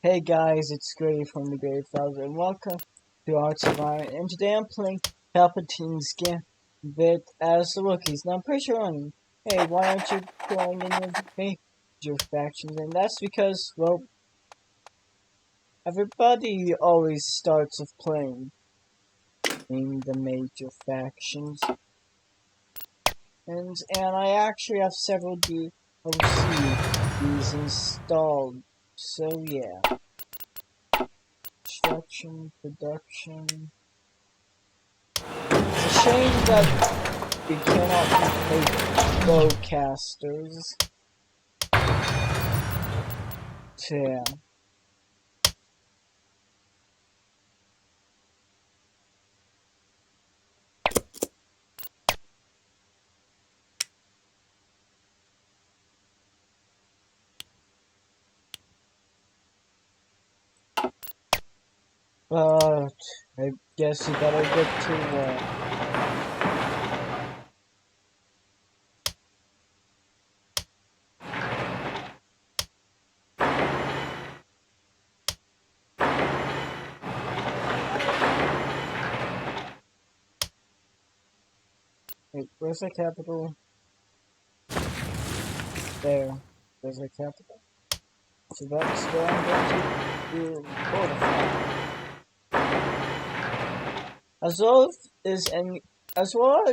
Hey guys, it's Grady from the Grady Files, and welcome to Arts of Iron. And today I'm playing Palpatine's Gambit as the rookies. Now I'm pretty sure hey, why aren't you playing any of the major factions? And that's because, well, everybody always starts with playing in the major factions. And I actually have several DLCs installed, so yeah. Construction, production. It's a shame that we cannot make bowcasters. Yeah. But I guess you better get to work. Wait, where's the capital? There. There's the capital. So that's where I'm going to fortify. As well as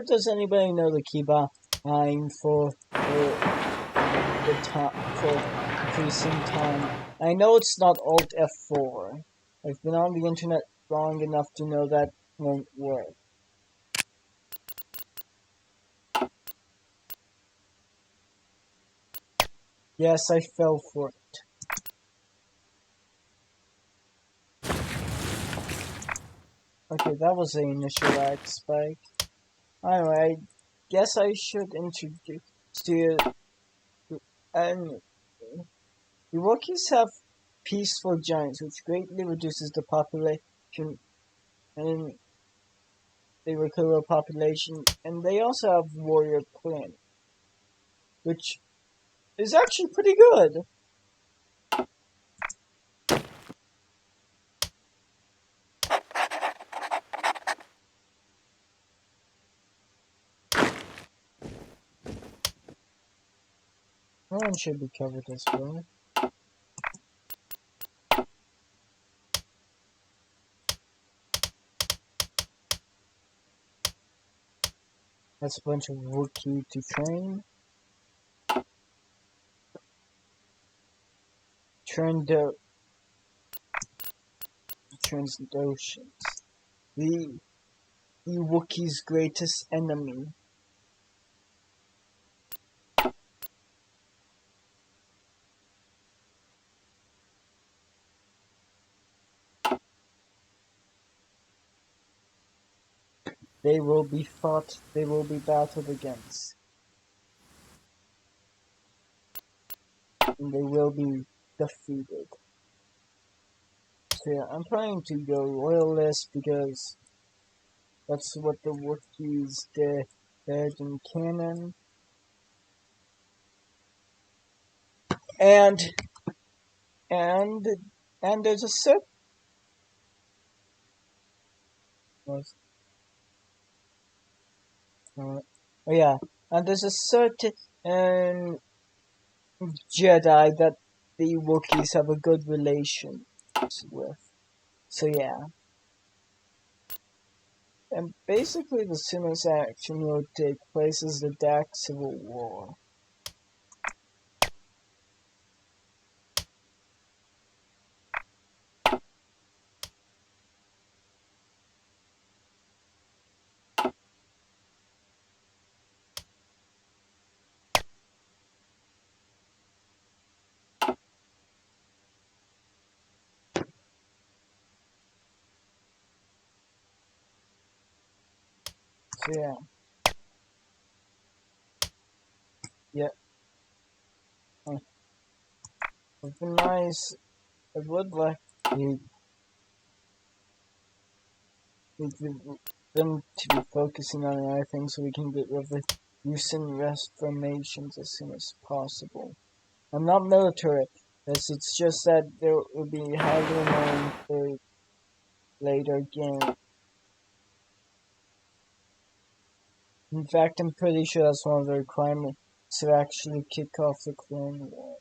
does anybody know the key behind for the time for increasing time? I know it's not Alt F4. I've been on the internet long enough to know that won't work. Yes, I fell for it. Okay, that was the initial lag spike. Anyway, I guess I should introduce to you. And the Wookiees have peaceful giants, which greatly reduces the population and they will kill the population. And they also have warrior clan, which is actually pretty good. One should be covered as well. That's a bunch of Wookiee to train. Trandoshans. The Wookiee's greatest enemy. They will be battled against. And they will be defeated. So yeah, I'm trying to go royalist because that's what the Wookiees did in canon. And there's a certain oh yeah, and there's a certain Jedi that the Wookiees have a good relation with. So yeah. And basically the soonest action will take place is the Dak Civil War. So yeah. Yeah. It would be nice. I would like them to be focusing on other things so we can get rid of the use and reformations as soon as possible. I'm not military, Yes, it's just that there will be highly annoying for later game. In fact, I'm pretty sure that's one of the requirements to actually kick off the Clone Wars.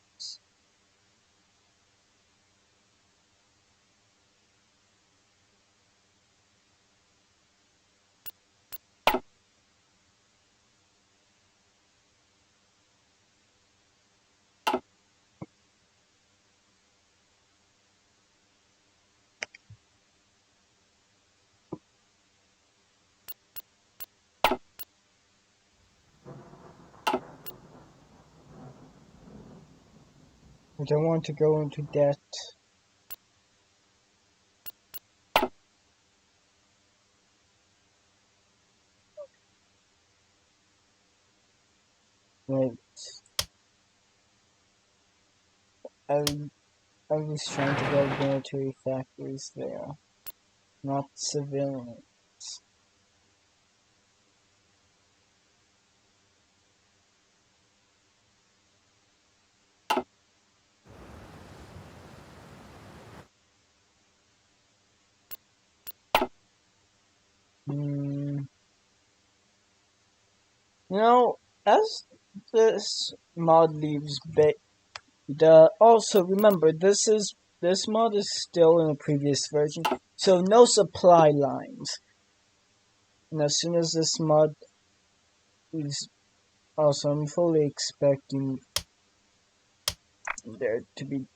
I don't want to go into debt. Wait, I, I was trying to build military factories there, not civilian. You know, as this mod leaves also remember this mod is still in a previous version, so no supply lines. And as soon as this mod is also, I'm fully expecting there to be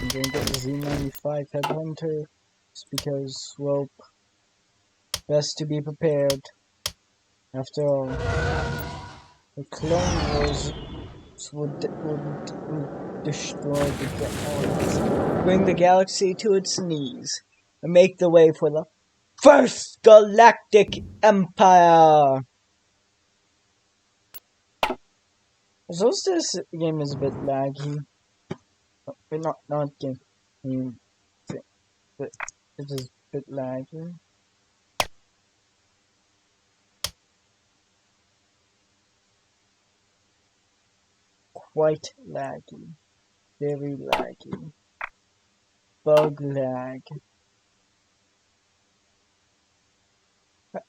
I'm going to get the Z95 Headhunter just because, well, best to be prepared. After all, the Clone Wars would destroy the galaxy, bring the galaxy to its knees, and make the way for the First Galactic Empire! So this game is a bit laggy. But not game. I mean, but it is a bit laggy. Quite laggy. Very laggy. Bug lag.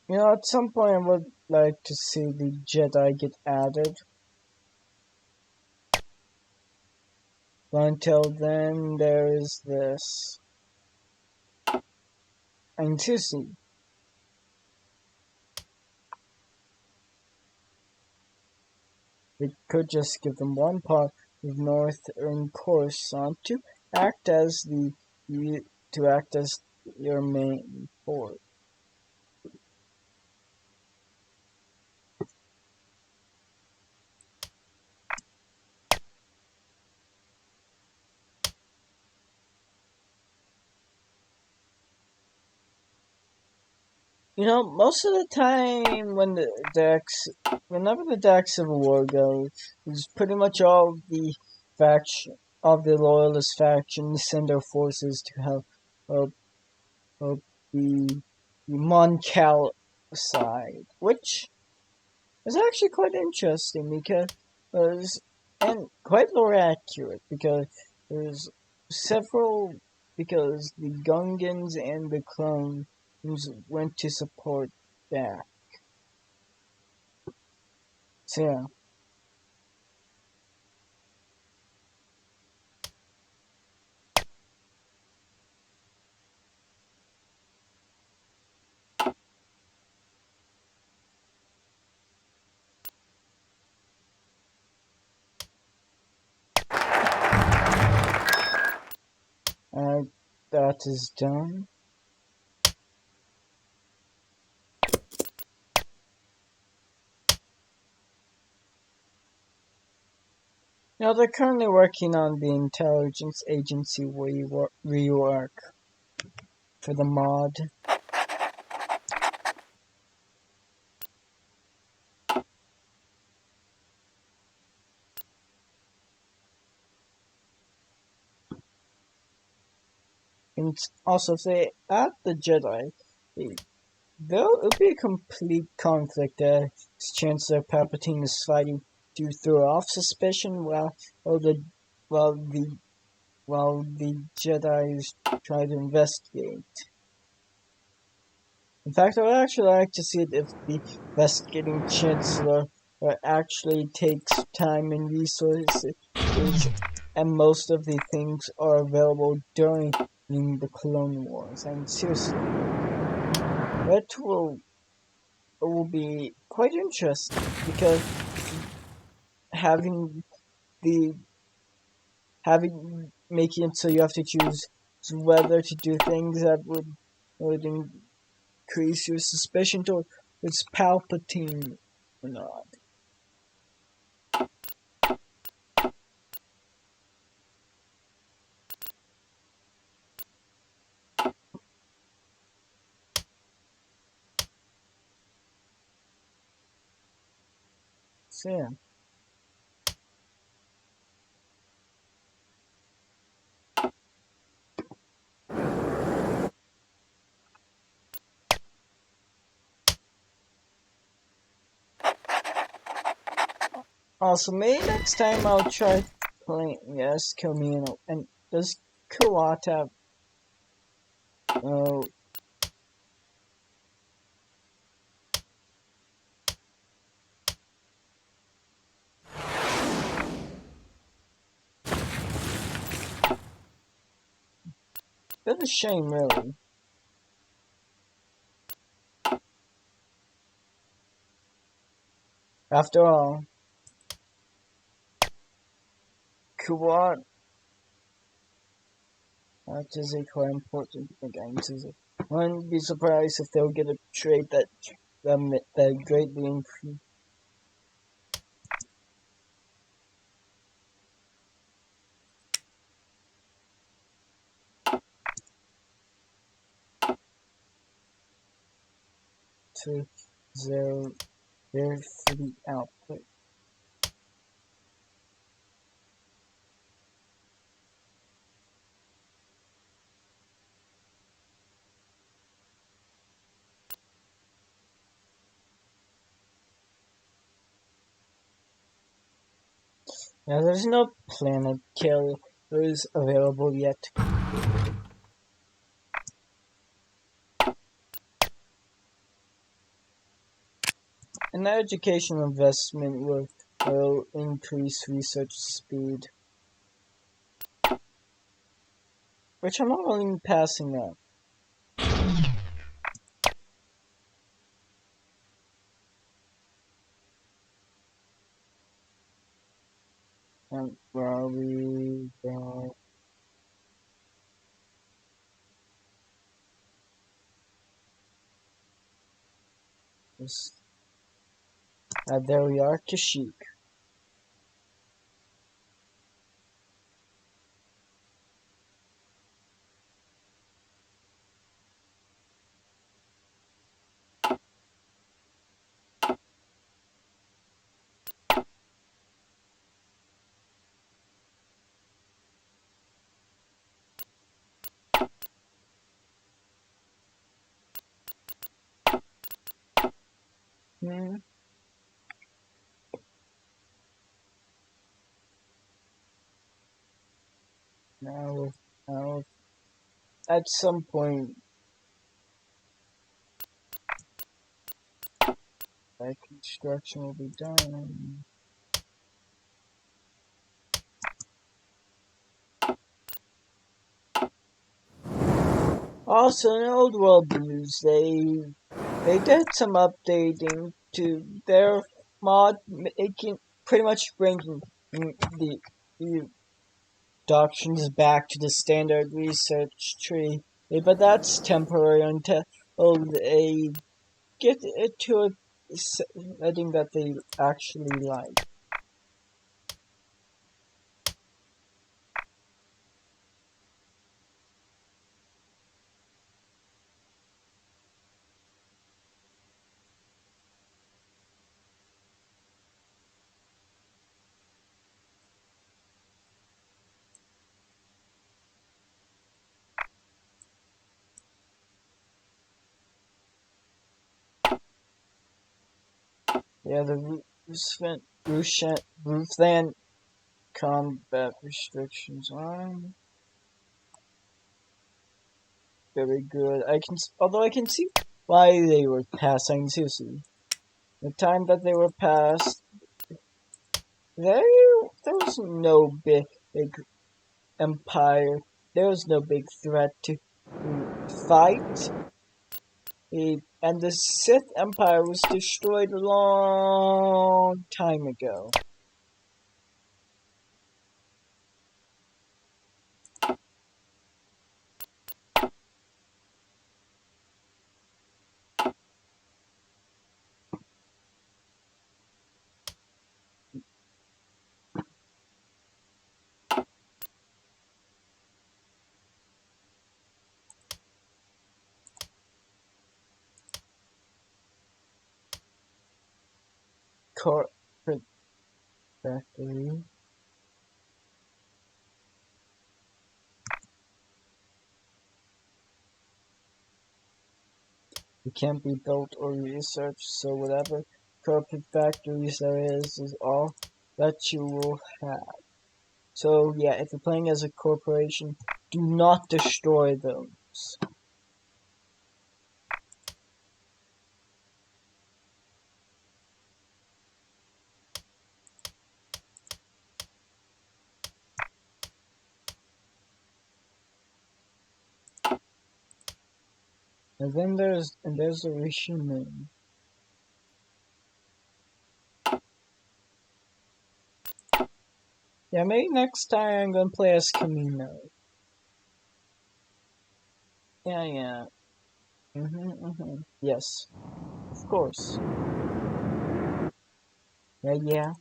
You know, at some point I would like to see the Jedi get added. But until then, there is this. And to see. We could just give them one part of Northern Coruscant to act as your main fort. You know, most of the time whenever the Dark Civil War goes, it's pretty much all of the loyalist factions send their forces to help the Mon Cal side, which is actually quite interesting and quite lore accurate because there's several because the Gungans and the clones went to support that. So yeah. That is done. Now they're currently working on the intelligence agency rework for the mod. And also, if they add the Jedi, Though it would be a complete conflict, Chancellor Palpatine is fighting to throw off suspicion while the while the while the Jedi try to investigate. In fact, I would actually like to see it if the investigating Chancellor actually takes time and resources, and most of the things are available during the Clone Wars. And seriously, that will be quite interesting because having the having making it so you have to choose whether to do things that would increase your suspicion towards Palpatine or not. So yeah. Also, maybe next time I'll try playing as Camino. And does Kuat have uh, bit of a shame really. After all, Kuat that is a quite important game. I wouldn't be surprised if they'll get a trait that greatly increase to their their fleet output. Now, there's no planet killers available yet. An educational investment will increase research speed, which I'm not only passing up. And where are we? There we are, Kashyyyk. Hmm. Now, now, at some point, that construction will be done. Also, in Old World News, they did some updating to their mod, making pretty much bringing the doctrines back to the standard research tree. But that's temporary until they get it to a setting that they actually like. Yeah, the Ruthland combat restrictions on. Very good. Although I can see why they were passed. I can seriously, the time that they were passed, there was no big empire. There was no big threat to fight. And the Sith Empire was destroyed a long time ago. Corporate factory. It can't be built or researched, so whatever corporate factories there is all that you will have. So yeah, if you're playing as a corporation, do not destroy those. And then there's the Rishimen. Yeah, maybe next time I'm gonna play as Camino. Yeah. Yes, of course. Yeah.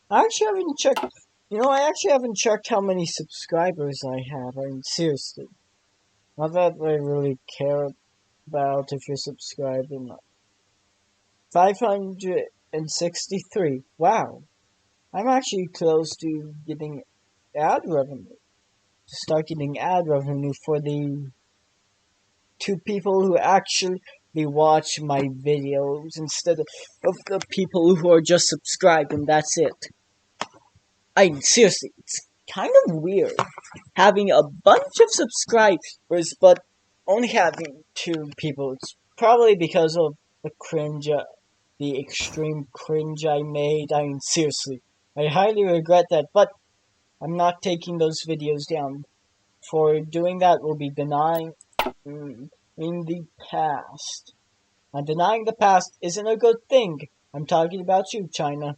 I actually haven't checked. I actually haven't checked how many subscribers I have. I mean, seriously. Not that I really care about if you're subscribed or not. 563. Wow. I'm actually close to getting ad revenue. To start getting ad revenue for the two people who actually watch my videos instead of the people who are just subscribed and that's it. I mean, seriously, it's kind of weird having a bunch of subscribers but only having two people. It's probably because of the extreme cringe I made. I mean, seriously, I highly regret that, but I'm not taking those videos down. For doing that will be denying in the past. And denying the past isn't a good thing. I'm talking about you, China.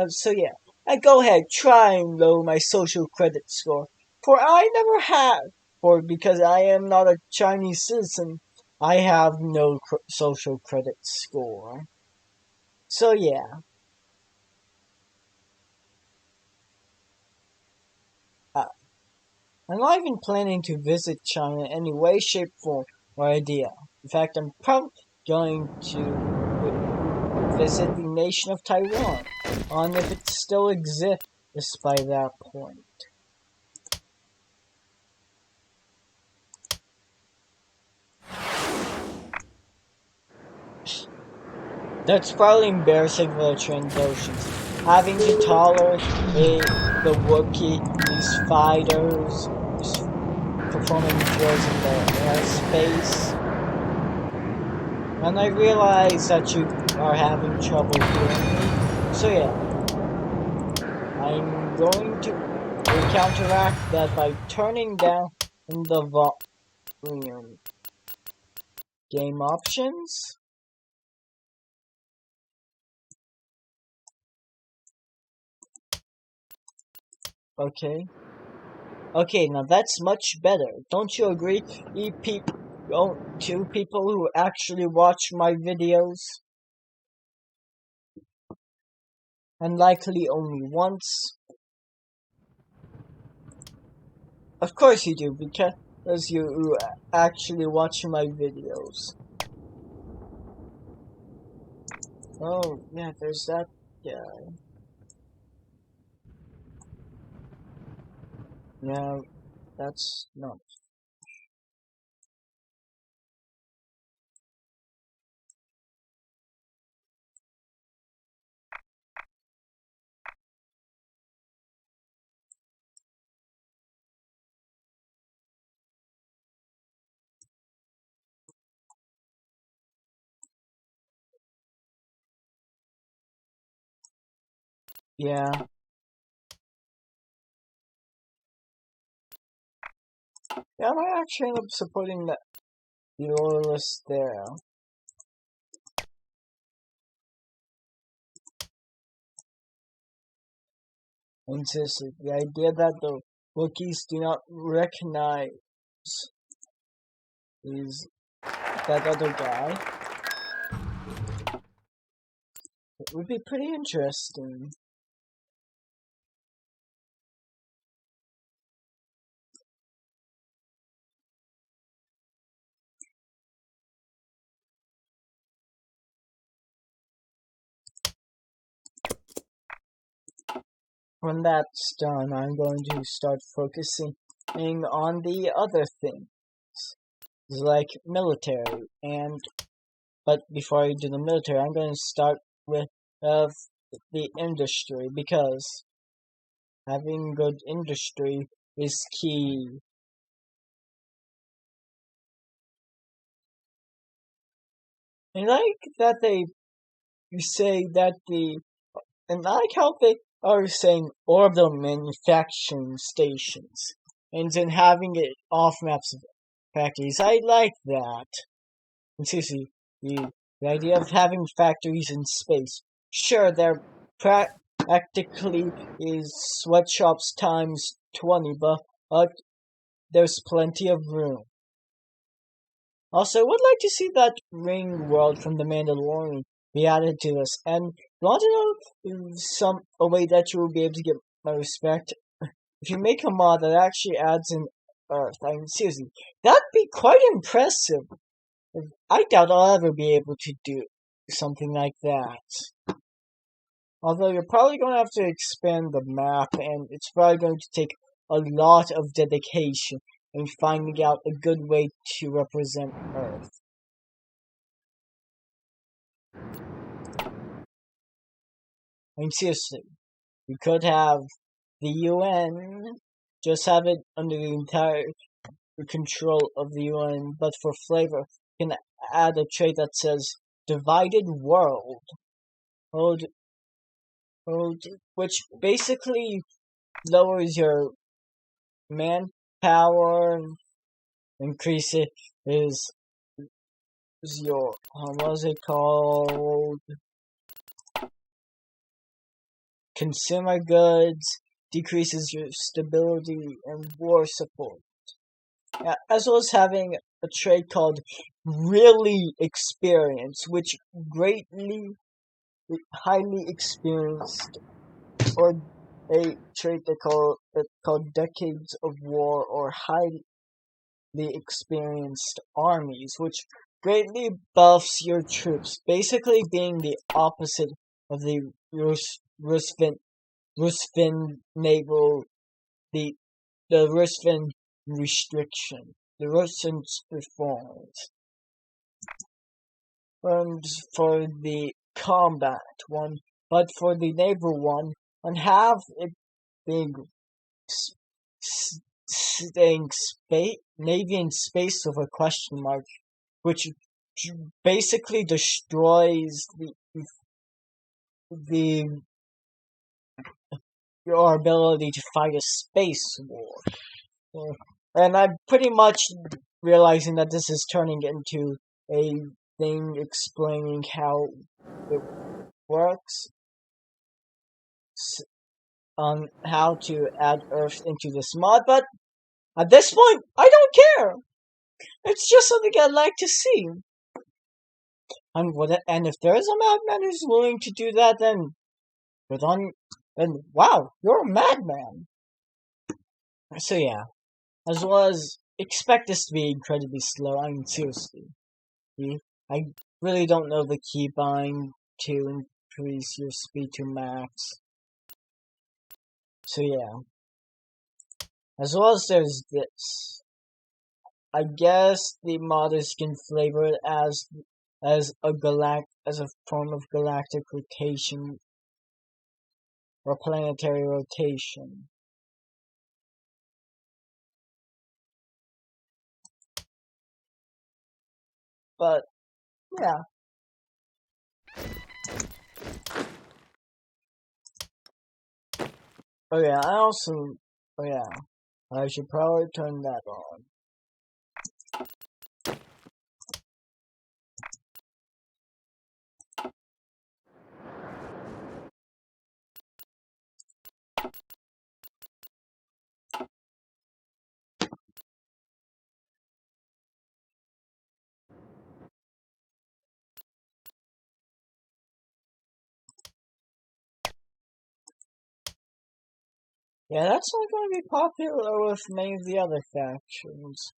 So yeah, go ahead, try and lower my social credit score. For I never have. For because I am not a Chinese citizen, I have no social credit score. So yeah, uh, I'm not even planning to visit China in any way, shape, form, or idea. In fact, I'm probably going to visit the nation of Taiwan, on if it still exists by that point. That's probably embarrassing for the Trandoshans. Having to tolerate the Wookiee, these fighters, performing drills in the airspace. And I realize that you are having trouble hearing me. So yeah, I'm going to counteract that by turning down the volume. Game options? Okay. Okay, now that's much better. Don't you agree? Two people who actually watch my videos, and likely only once. Of course you do, because you actually watch my videos. Oh, yeah, there's that guy. Yeah, that's not. Yeah. Yeah, I might actually end up supporting the loyalists there. And seriously, the idea that the Wookiees do not recognize is that other guy, it would be pretty interesting. When that's done, I'm going to start focusing on the other things, like military. But before I do the military, I'm going to start with the industry, because having good industry is key. And I like that they say that and I like how they are saying orbital manufacturing stations, and then having it off maps of factories. I like that. And seriously, the idea of having factories in space. Sure, they're practically is sweatshops times 20, but there's plenty of room. Also, I would like to see that ring world from The Mandalorian be added to this. And want to know a way that you will be able to get my respect? If you make a mod that actually adds in Earth, I mean, seriously, that'd be quite impressive. I doubt I'll ever be able to do something like that. Although you're probably going to have to expand the map, and it's probably going to take a lot of dedication in finding out a good way to represent Earth. I mean, seriously, you could have the UN, just have it under the entire control of the UN, but for flavor, you can add a trait that says divided world. World, which basically lowers your manpower, increases your, what is it called? Consumer goods, decreases your stability and war support. As well as having a trait called really experienced, which highly experienced, or a trait called decades of war, or highly experienced armies, which greatly buffs your troops, basically being the opposite of the Rusfin naval, the Rusfin restriction, the Rusfin reforms. And for the combat one, but for the naval one, and have it being staying Navy in space with a question mark, which basically destroys the your ability to fight a space war. And I'm pretty much realizing that this is turning into a thing explaining how it works, on how to add Earth into this mod, but at this point, I don't care. It's just something I'd like to see. And if there is a madman who's willing to do that, then wow, you're a madman. So yeah, as well as expect this to be incredibly slow. I mean, seriously, I really don't know the keybind to increase your speed to max. So yeah, as well as there's this. I guess the modders can flavor it as a form of galactic rotation or planetary rotation. But yeah, Oh yeah, oh yeah, I should probably turn that on. Yeah, that's not going to be popular with many of the other factions.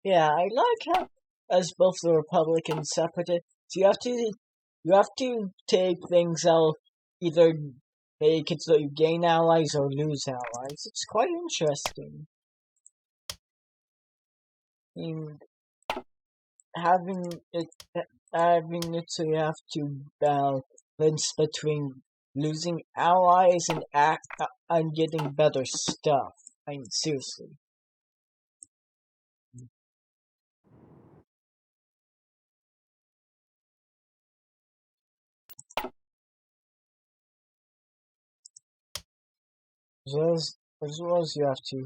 Yeah, I like how, as both the Republic and Separatists, you have to take things out, either make it so you gain allies or lose allies. It's quite interesting. I mean, having it, having it so you have to balance between losing allies and getting better stuff. I mean, seriously. As well as you have to.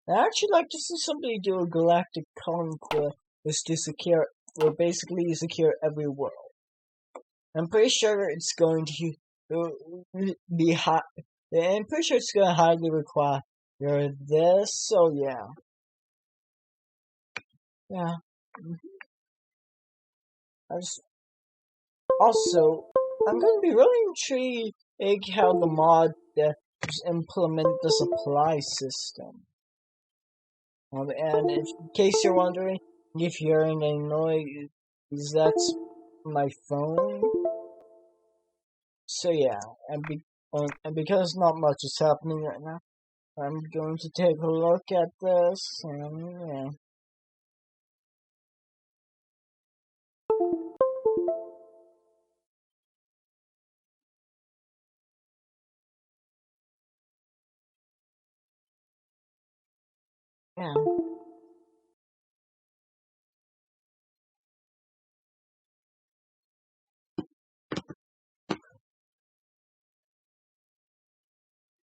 I actually like to see somebody do a galactic conquest to secure, or basically secure every world. I'm pretty sure it's going to be high. I'm pretty sure it's going to highly require this. So yeah, yeah. Also, I'm going to be really intrigued how the mod implement the supply system. And in case you're wondering if you're hearing any noise, that's my phone. So yeah, and because not much is happening right now, I'm going to take a look at this, and yeah. Yeah.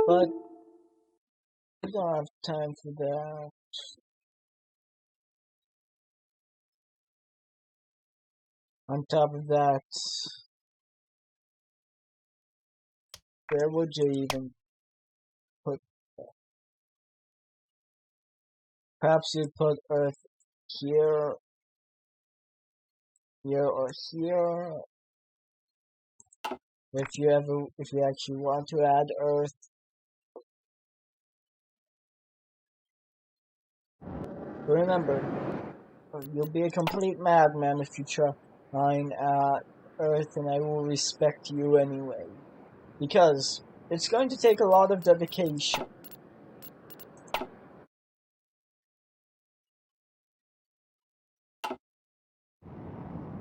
But we don't have time for that. On top of that, where would you even put? Perhaps you'd put Earth here, here, or here. If you actually want to add Earth. Remember, you'll be a complete madman if you try Earth, and I will respect you anyway. Because it's going to take a lot of dedication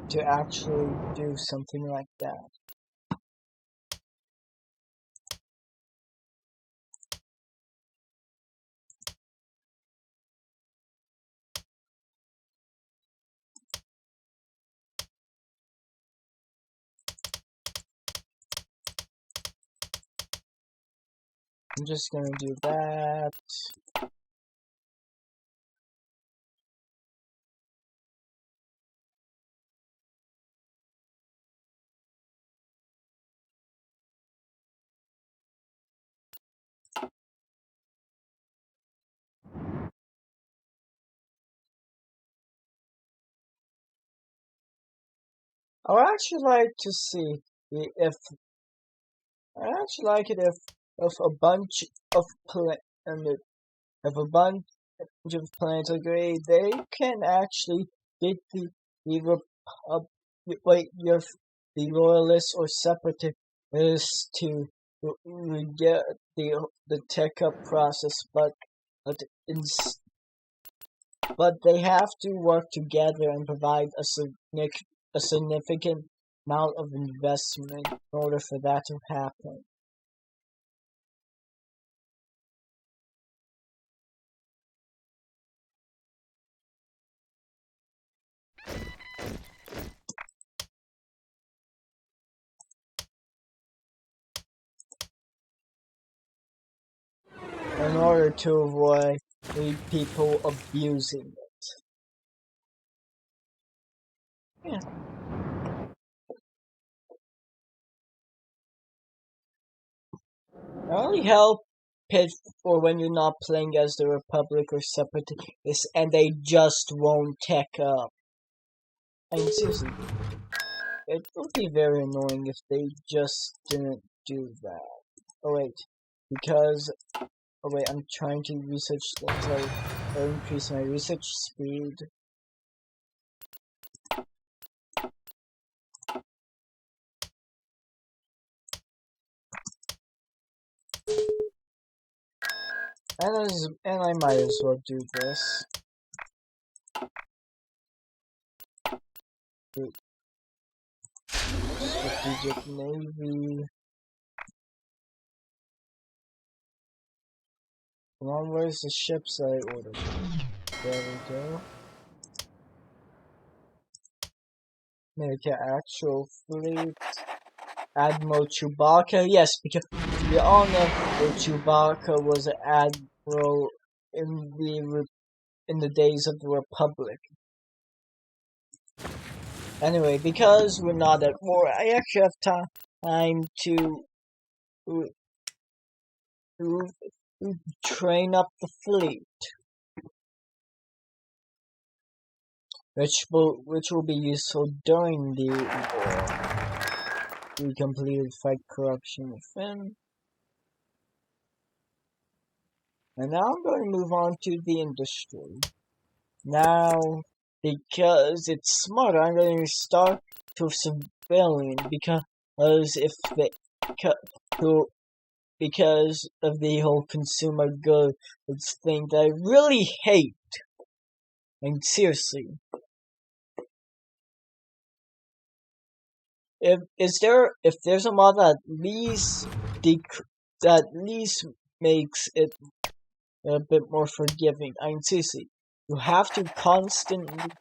to actually do something like that. I'm just gonna do that. I would actually like to see if I actually like it if a bunch of if a bunch of planets agree, they can actually get the wait your the loyalists or separatists to get the tech up process, but but they have to work together and provide a significant amount of investment in order for that to happen. In order to avoid people abusing it. Yeah. It only help it for when you're not playing as the Republic or Separatists and they just won't tech up. And seriously, it would be very annoying if they just didn't do that. Oh wait, because oh wait, I'm trying to research things like increase my research speed. And I might as well do this. Strategic Navy. Come on, where's the ships I ordered? There we go. Make an actual fleet. Admiral Chewbacca, yes, because we all know that Chewbacca was an admiral in the days of the Republic. Anyway, because we're not at war, I actually have time to train up the fleet, which will be useful during the war. We completed Fight Corruption within. And now I'm going to move on to the industry. Now, because it's smarter, I'm going to start with civilian because of the whole consumer goods thing that I really hate. And seriously, if there's a mod that at least makes it a bit more forgiving. I mean, seriously, you have to constantly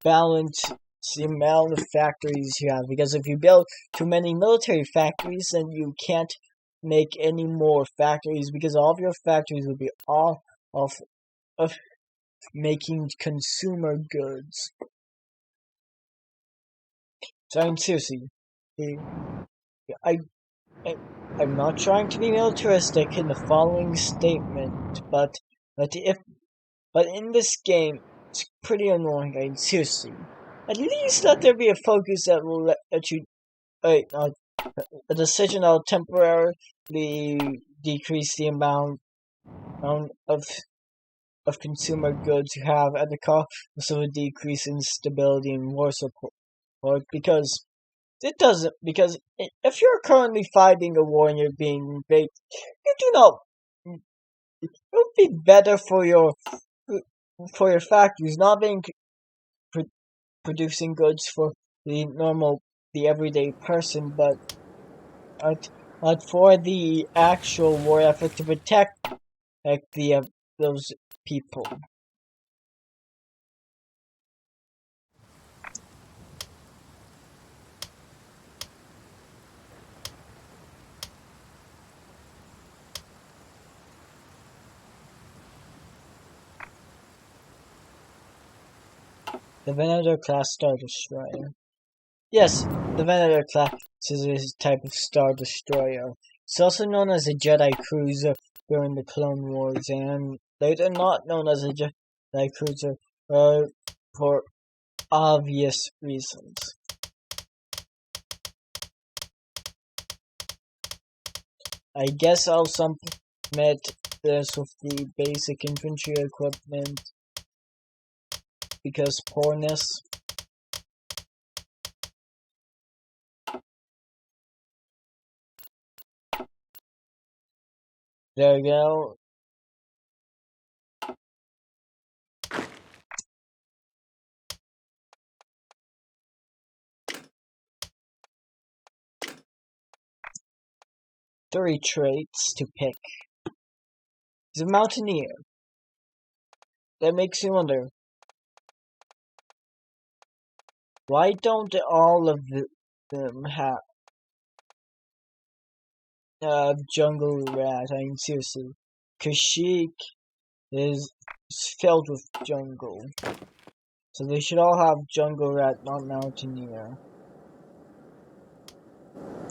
balance the amount of factories you have, because if you build too many military factories, then you can't make any more factories, because all of your factories will be all of making consumer goods. So I mean, seriously, I'm not trying to be militaristic in the following statement, but in this game, it's pretty annoying. I mean, seriously, at least let there be a focus that will let you. Wait, a decision that will temporarily decrease the amount of consumer goods you have at the cost of a decrease in stability and war support, because it doesn't. Because if you're currently fighting a war and you're being invaded, you do not. It would be better for your factories not being producing goods for the everyday person, but for the actual war effort to protect those people. The Venator class Star Destroyer. Yes, the Venator class is a type of Star Destroyer. It's also known as a Jedi Cruiser during the Clone Wars, and later not known as a Jedi Cruiser for obvious reasons. I guess I'll submit this with the basic infantry equipment because poorness. There we go. 3 traits to pick. He's a mountaineer. That makes me wonder, why don't all of them have jungle rat? I mean, seriously. Kashyyyk is filled with jungle. So they should all have jungle rat, not mountaineer.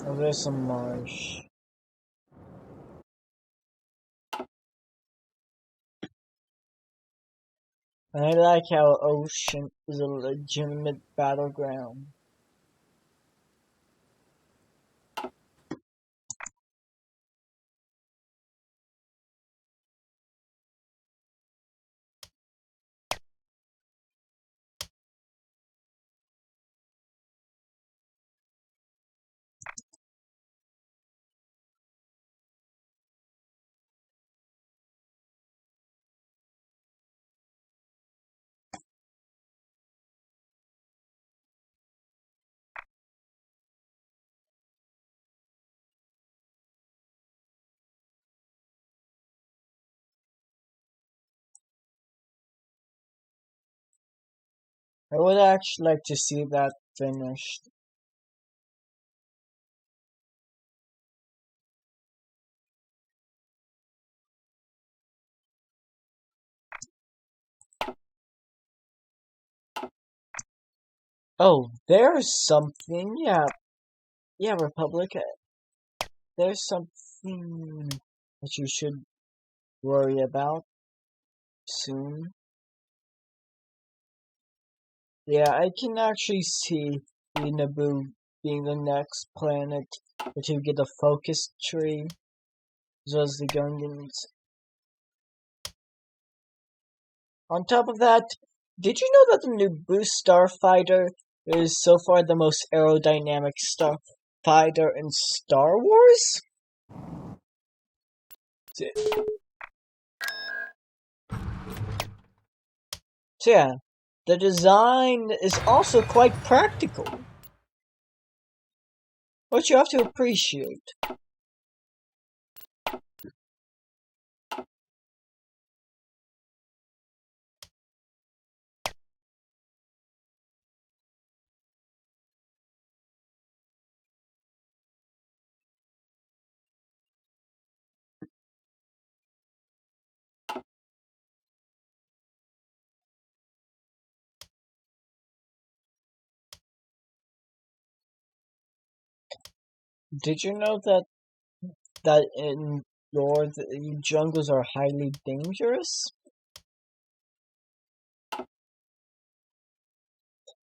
Oh, there's some marsh. And I like how ocean is a legitimate battleground. I would actually like to see that finished. Oh, there's something. Yeah, Republic. There's something that you should worry about soon. Yeah, I can actually see Naboo being the next planet to get a focus tree, as well as the Gungans. On top of that, did you know that the Naboo starfighter is so far the most aerodynamic starfighter in Star Wars? So yeah, the design is also quite practical, which you have to appreciate. Did you know that in lore the jungles are highly dangerous?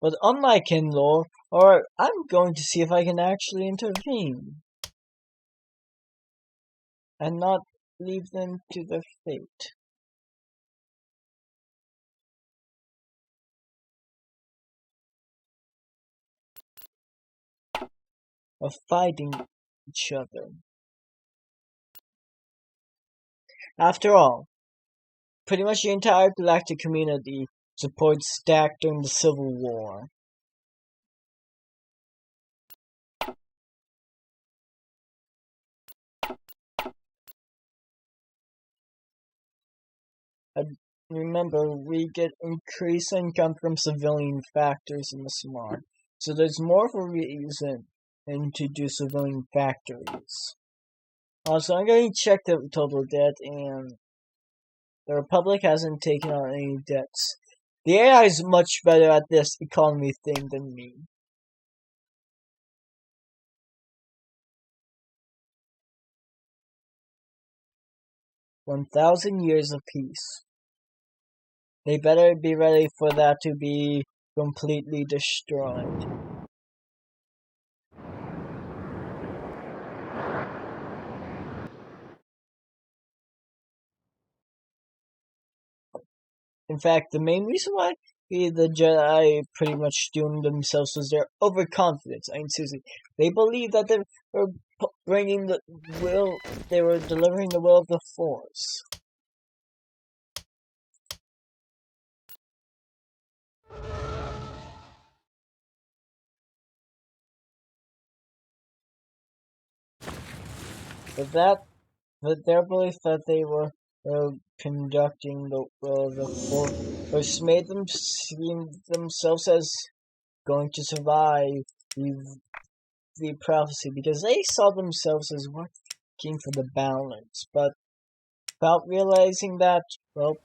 But unlike in lore, or I'm going to see if I can actually intervene and not leave them to their fate of fighting each other. After all, pretty much the entire galactic community supports Stack during the Civil War. Remember, we get increased income from civilian factors in the smart, so there's more of a reason to do civilian factories. Also, I'm going to check the total debt, and the Republic hasn't taken on any debts. The AI is much better at this economy thing than me. 1,000 years of peace. They better be ready for that to be completely destroyed. In fact, the main reason why the Jedi pretty much doomed themselves was their overconfidence. I mean, seriously, they believed that they were bringing the will, they were delivering the will of the Force. But their belief that they were conducting the will of the Force made them see themselves as going to survive the, the prophecy because they saw themselves as working for the balance, but without realizing that, well,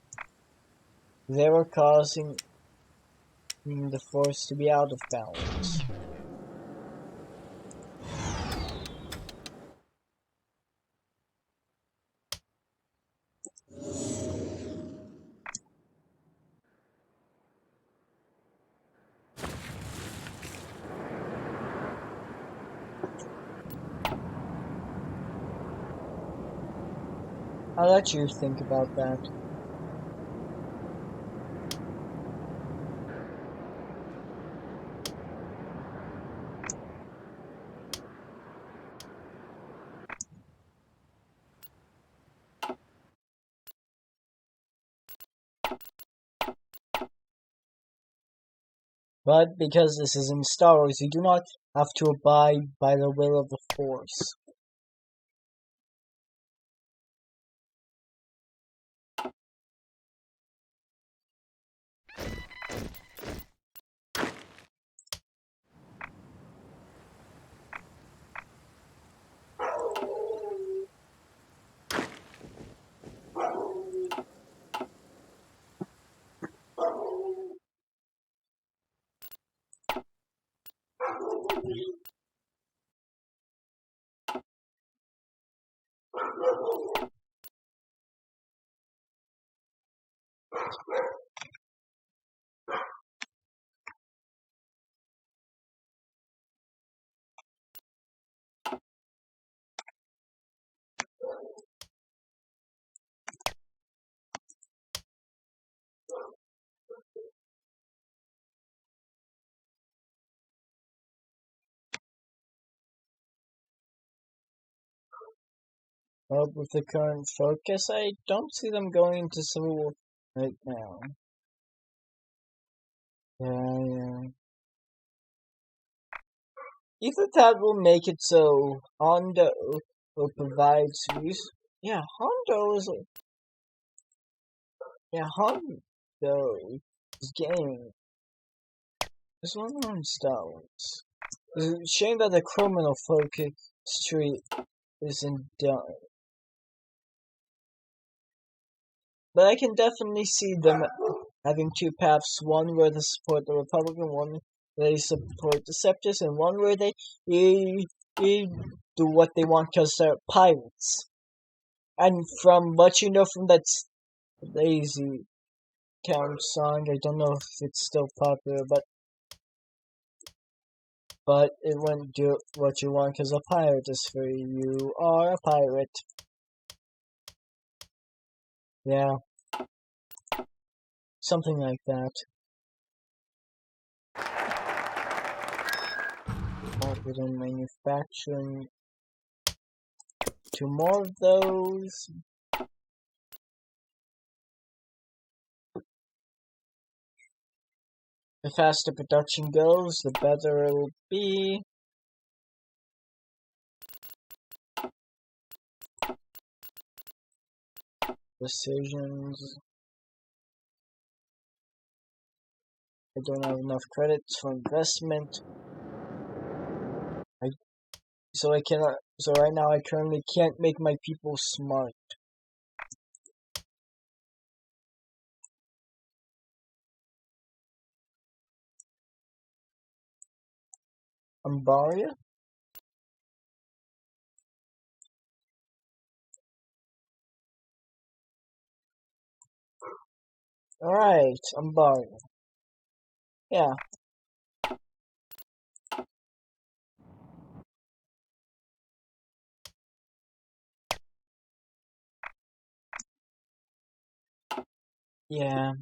they were causing the Force to be out of balance. I'll let you think about that. But because this is in Star Wars, you do not have to abide by the will of the Force. Well, with the current focus, I don't see them going into Civil War right now. Yeah. Either that will make it so Hondo provides yeah, Hondo's game is one on Star Wars. It's a shame that the criminal focus tree isn't done. But I can definitely see them having two paths, one where they support the Republican, one where they support the Separatists, and one where they do what they want because they're pirates. And from what you know from that Lazy Town song, I don't know if it's still popular, but it wouldn't do what you want because a pirate is free. You are a pirate. Yeah, something like that. Within manufacturing, two more of those. The faster production goes, the better it will be. Decisions. I don't have enough credits for investment. So right now I currently can't make my people smart. Ambaria? Alright, Ambaria. Yeah. Yeah.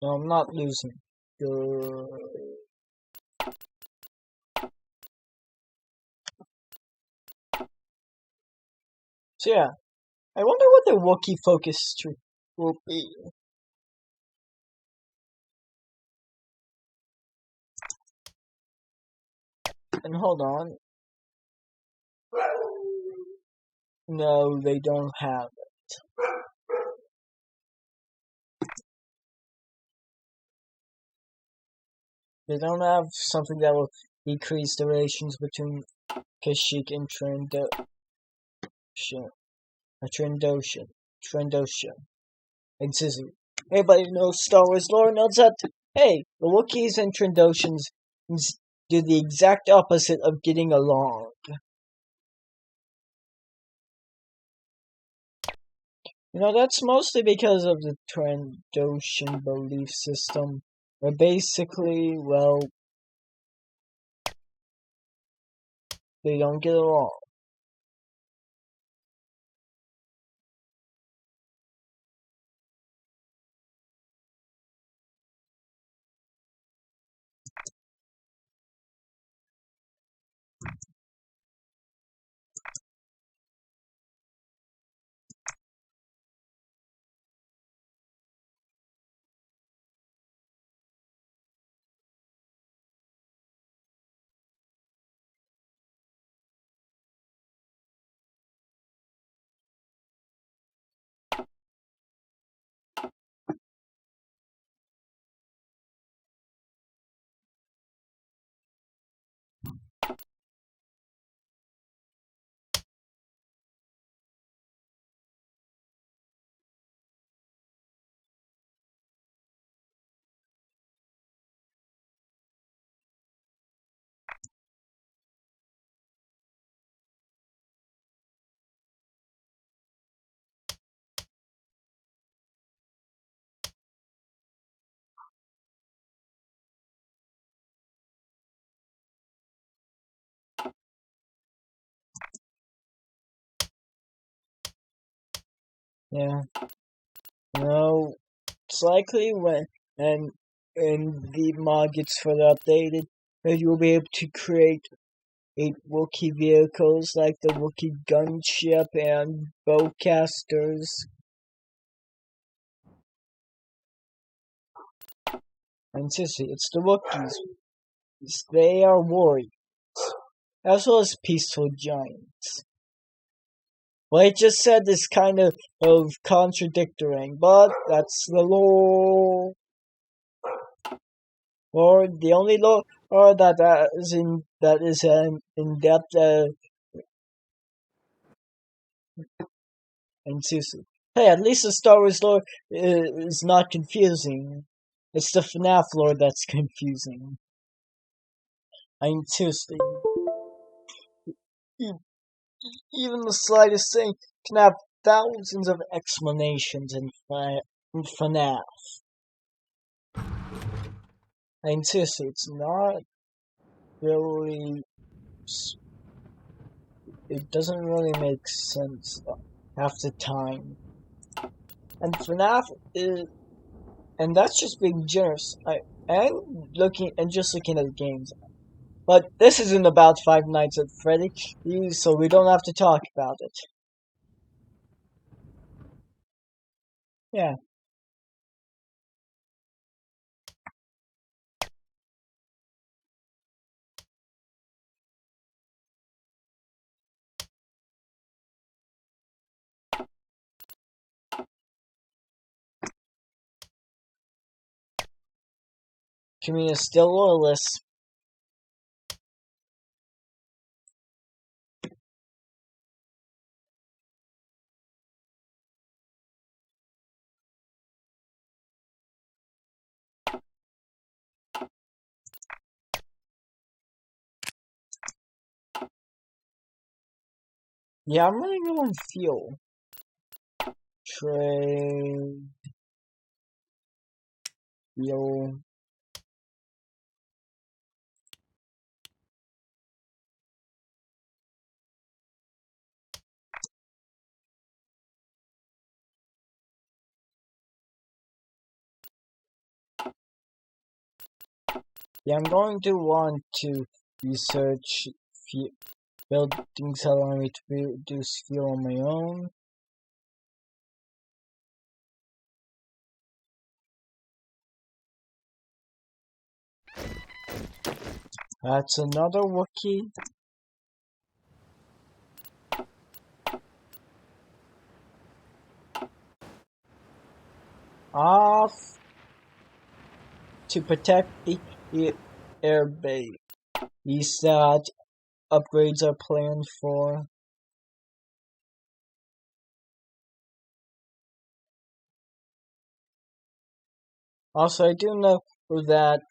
No, I'm not losing. Good. So yeah, I wonder what the Wookiee focus tree will be. And hold on. No, they don't have it. They don't have something that will decrease the relations between Kashyyyk and Trandoshan. And Suzu. Everybody knows Star Wars lore knows that, hey, the Wookiees and Trandoshans do the exact opposite of getting along. You know, that's mostly because of the Trandoshan belief system, where basically, well, they don't get along. Yeah. You know, it's likely and the mod gets further updated, that you will be able to create 8 Wookiee vehicles like the Wookiee gunship and bowcasters. And seriously, it's the Wookiees. They are warriors, as well as peaceful giants. What I just said is kind of contradictory, but that's the lore. Or the only lore that is in depth and seriously. Hey, at least the Star Wars lore is not confusing. It's the FNAF lore that's confusing. I mean, seriously, e- even the slightest thing can have thousands of explanations in FNAF. I mean, seriously, it's not really. It doesn't really make sense half the time. And FNAF is. And that's just being generous. I'm looking and just looking at the games. But this isn't about Five Nights at Freddy's, so we don't have to talk about it. Yeah. Kimi is still loyalist. Yeah, I'm really going fuel. Trade. Fuel. Yeah, I'm going to want to research buildings that allow me to produce fuel on my own. That's another Wookiee. off to protect the airbase that upgrades are planned for. Also, I do know that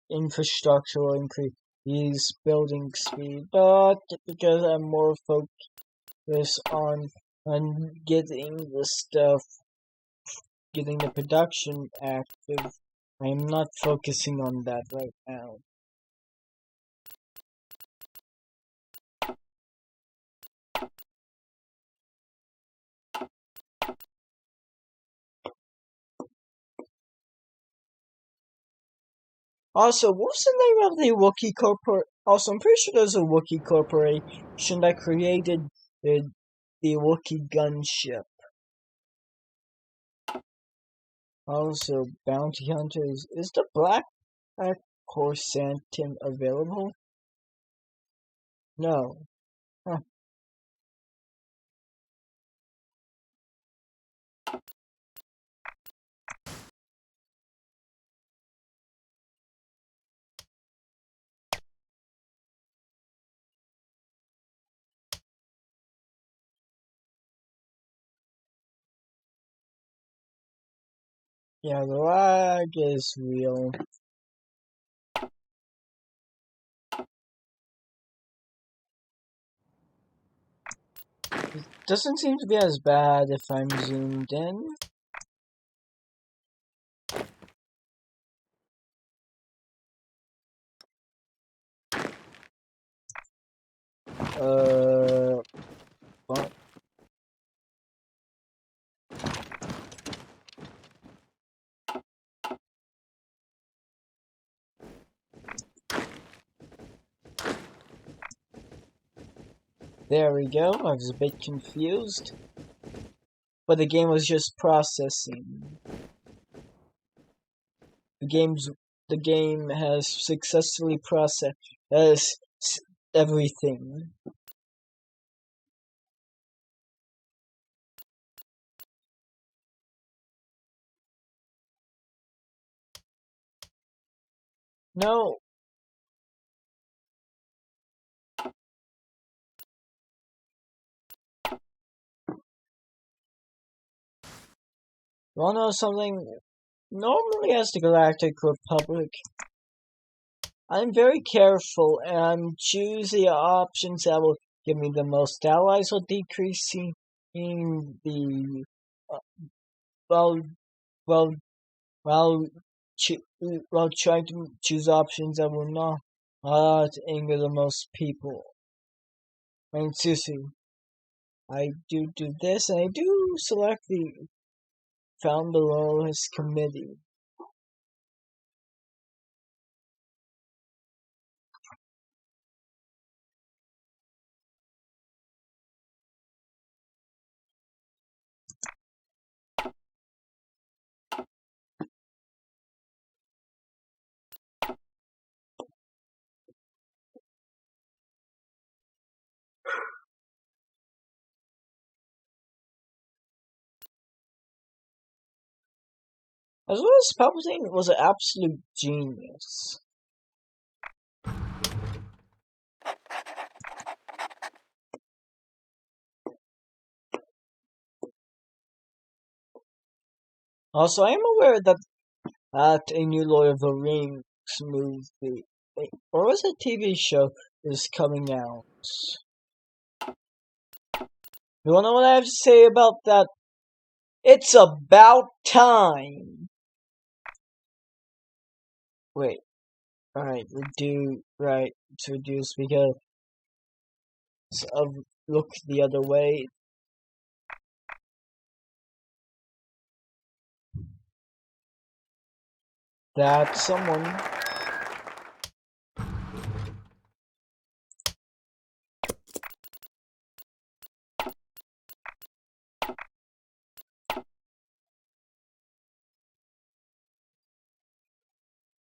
infrastructure will increase building speed, but because I'm more focused on getting getting the production active, I'm not focusing on that right now. Also, what's the name of the Wookiee corporation? Also, I'm pretty sure there's a Wookiee corporation that created the Wookiee gunship. Also, bounty hunters. Is the Black Corsantin available? No. Huh. Yeah, the lag is real. It doesn't seem to be as bad if I'm zoomed in. But there we go. I was a bit confused, but the game was just processing. The game has successfully processed everything. No. Wanna know something? Normally as the Galactic Republic, I'm very careful and choose the options that will give me the most allies while decreasing the uh, while while while while trying to choose options that will not anger the most people. I mean, seriously, I do this, and I do select the found below his committee. As well as Palpatine was an absolute genius. Also, I am aware that a new Lord of the Rings movie, or was it TV show, is coming out. You wanna know what I have to say about that? It's about time! Wait, alright, it's reduced because of look the other way. That someone.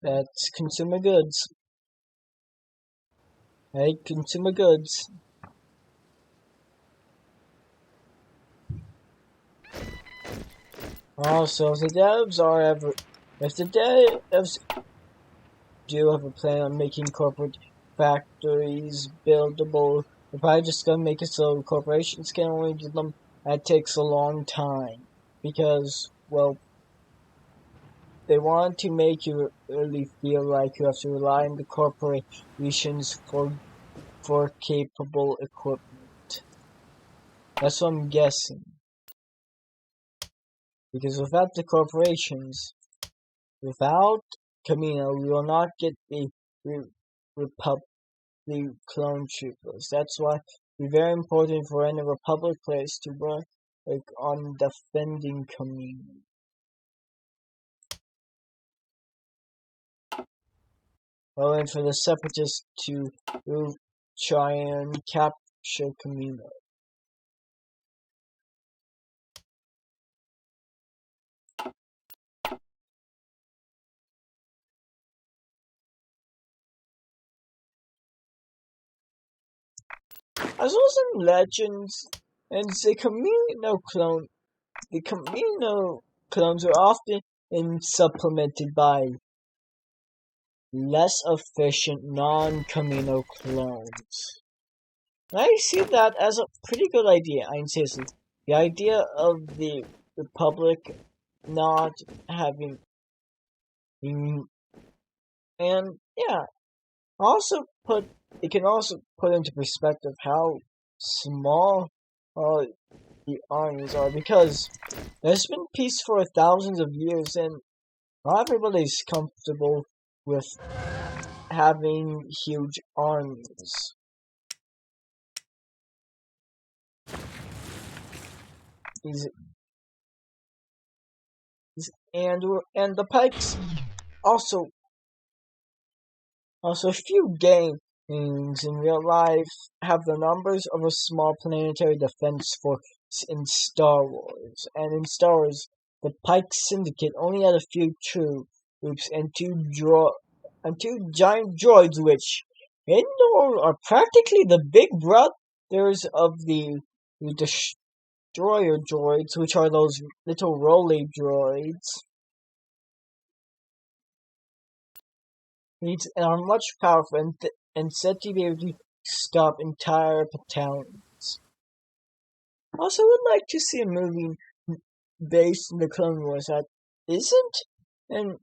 That's consumer goods. Hey, consumer goods. Also, if the devs do have a plan on making corporate factories buildable, they're probably just gonna make it so corporations can only do them. That takes a long time because, well, they want to make you really feel like you have to rely on the corporations for capable equipment. That's what I'm guessing. Because without the corporations, without Camino, we will not get the the clone troopers. That's why it's very important for any Republic players to work on defending Camino. Well, and for the Separatists to try and capture Camino. As well as in Legends, and the Camino clones are often supplemented by less efficient non-Camino clones. And I see that as a pretty good idea. I mean, seriously, the idea of the Republic not having, and yeah, it can also put into perspective how small the armies are, because there's been peace for thousands of years and not everybody's comfortable with having huge armies. These, and the pikes also few games in real life have the numbers of a small planetary defense force in Star Wars. And in Star Wars, the Pike Syndicate only had a few troops and two giant droids, which in are practically the big brothers of the destroyer droids, which are those little roly droids. These are much powerful and said to be able to stop entire battalions. Also, would like to see a movie based in the Clone Wars that isn't, and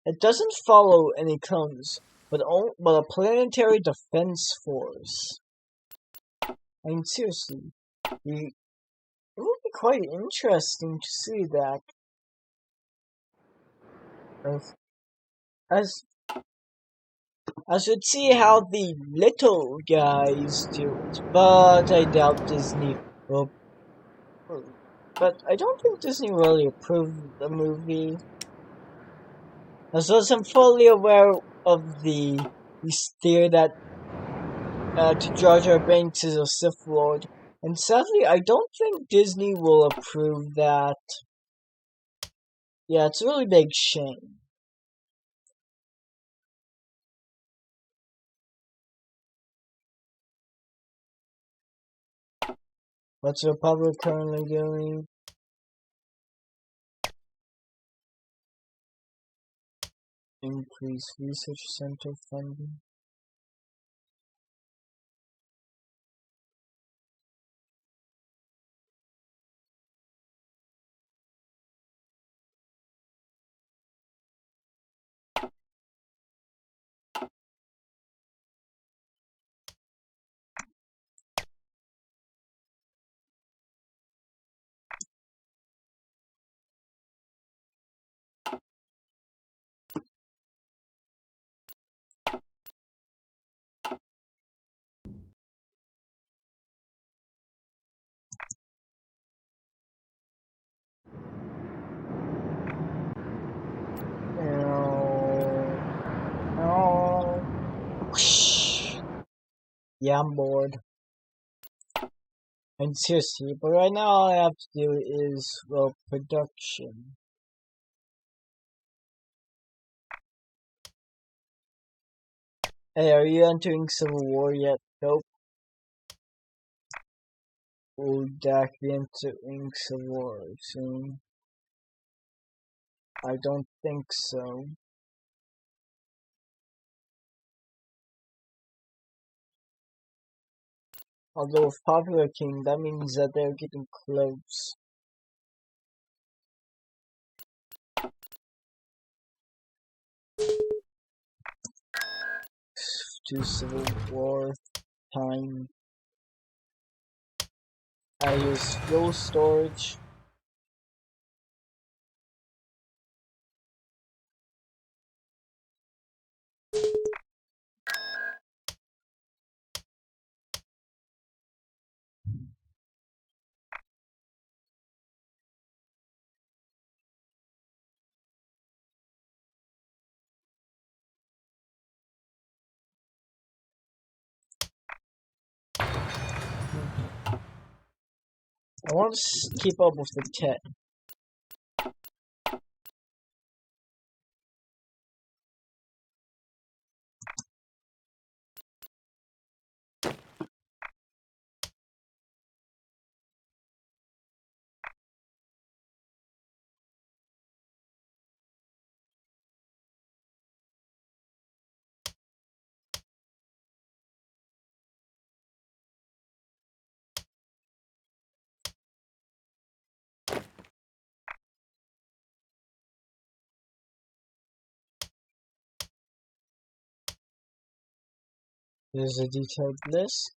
it doesn't follow any clones, but a planetary defense force. I mean, seriously, it would be quite interesting to see that. As as we'd see how the little guys do it, but I doubt Disney will. But I don't think Disney really approved the movie. As well as I'm fully aware of the theory that Jar Jar Binks is a Sith Lord, and sadly, I don't think Disney will approve that. Yeah, it's a really big shame. What's the Republic currently doing? Increase research center funding. Yeah, I'm bored. And seriously, but right now all I have to do is, well, production. Hey, are you entering Civil War yet? Nope. We'll be entering Civil War soon. I don't think so. Although if popular king, that means that they're getting close to civil war time. I use fuel storage. I want to keep up with the tech. Here's a detailed list.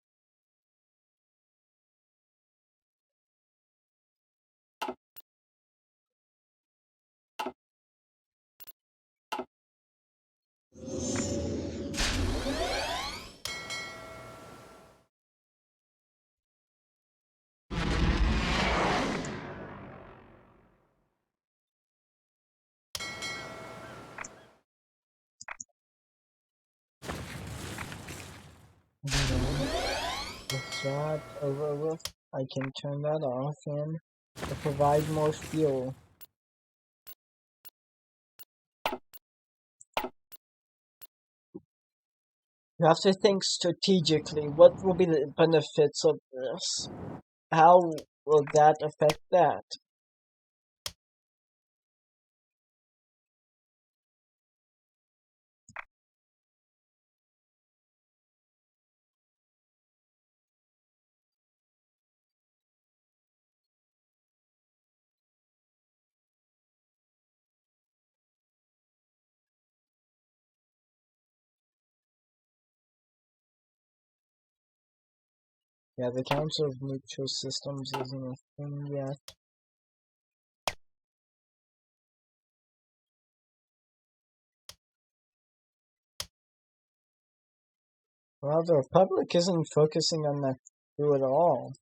With that over with, I can turn that off and provide more fuel. You have to think strategically. What will be the benefits of this? How will that affect that? Yeah, the Council of Neutral Systems isn't a thing yet. Well, the Republic isn't focusing on that crew at all.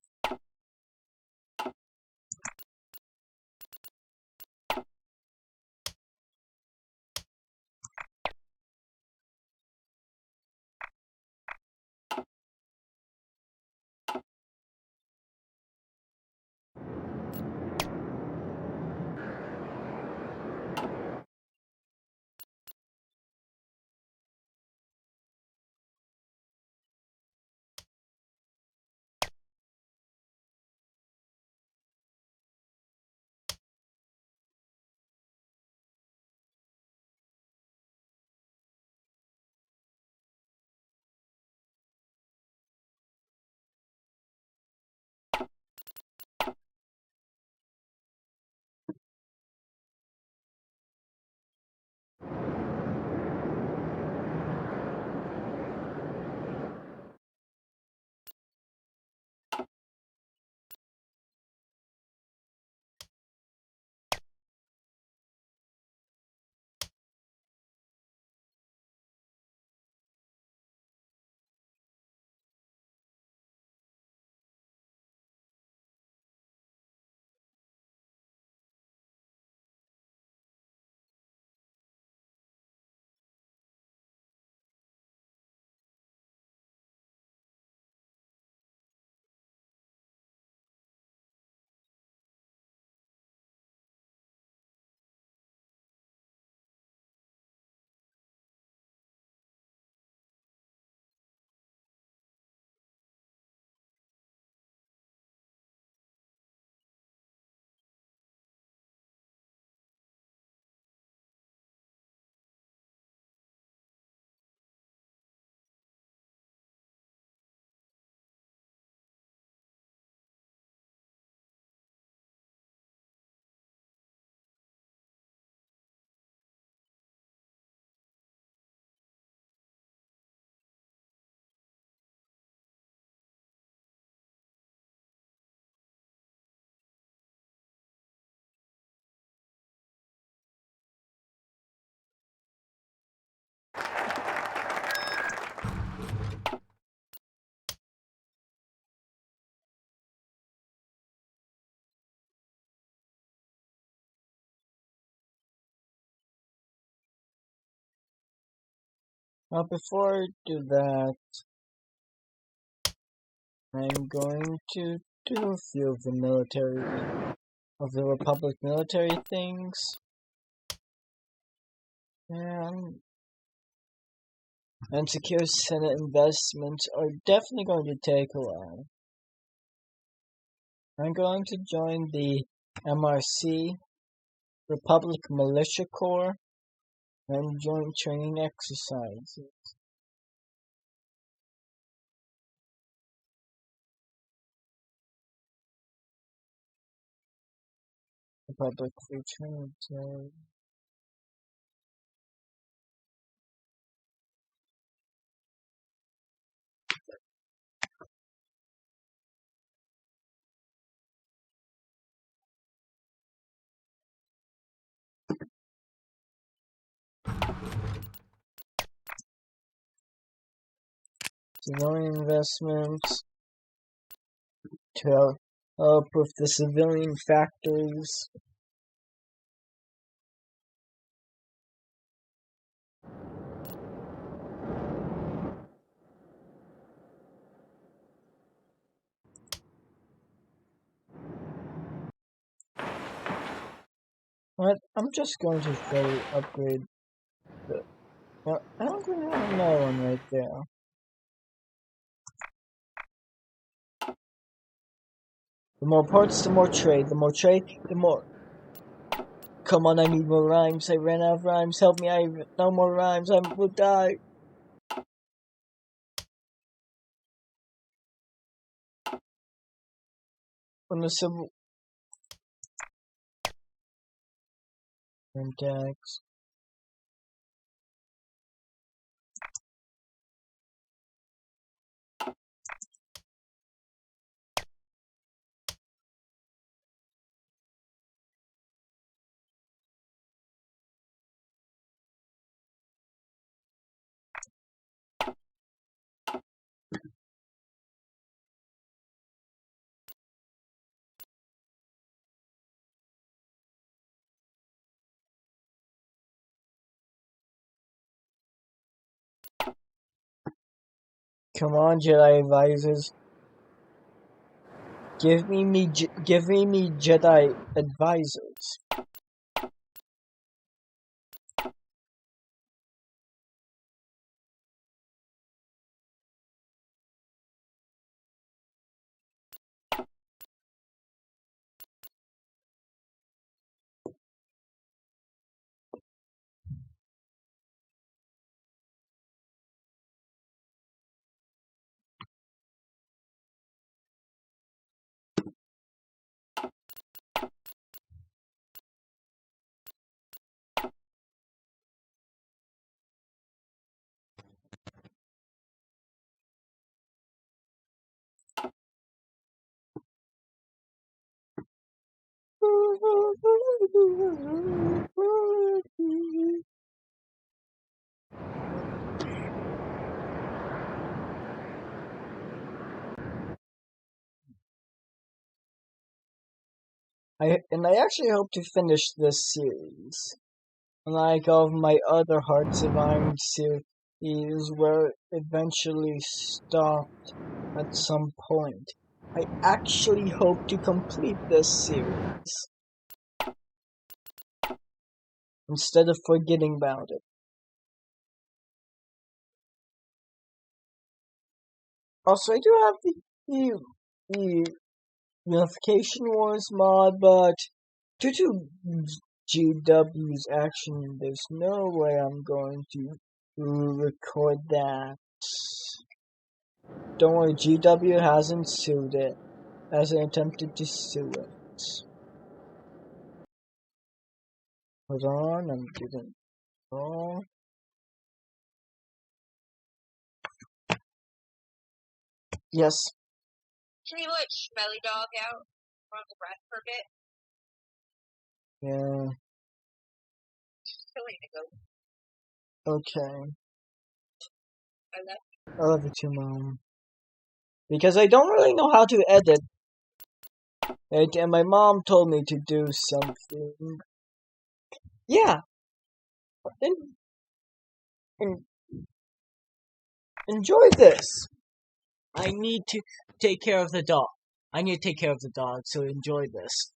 Before I do that, I'm going to do a few of the Republic military things. And secure Senate investments are definitely going to take a while. I'm going to join the MRC, Republic Militia Corps, and joint training exercises. Republic Free Training. Civilian investments to help with the civilian factories. But I'm just going to go upgrade the. Well, I don't really have another one right there. The more parts, the more trade. The more trade, the more. Come on, I need more rhymes. I ran out of rhymes. Help me, I have no more rhymes. I will die. When the civil. Syntax. Come on, Jedi advisors. Give me Jedi advisors. I actually hope to finish this series. Unlike all of my other Hearts of Iron series where it eventually stopped at some point. I actually hope to complete this series. Instead of forgetting about it. Also, I do have the Unification Wars mod, but due to GW's action, there's no way I'm going to record that. Don't worry, GW hasn't sued it. Hasn't attempted to sue it. Hold on, I'm getting. Oh. Yes. Can you let Smelly Dog out on the breath for a bit? Yeah. Silly to go. Okay. I love you too, Mom. Because I don't really know how to edit. And my mom told me to do something. Yeah. And enjoy this. I need to take care of the dog. So enjoy this.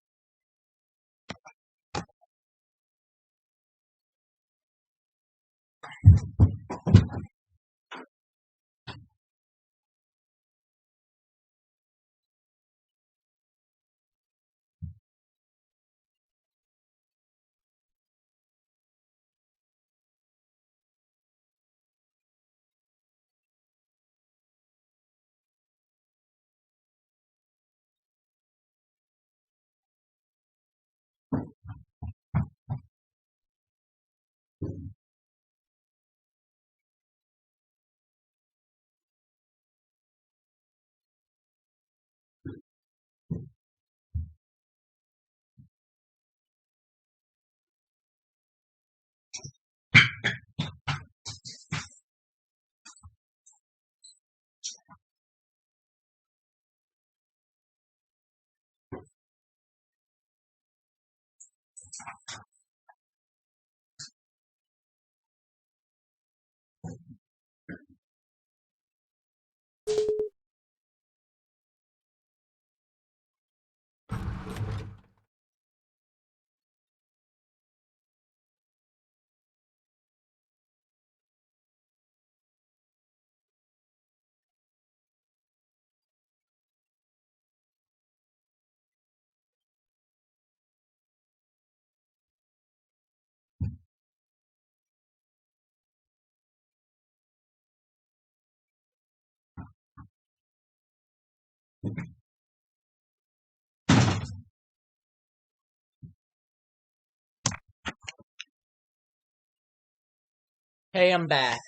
Hey, I'm back.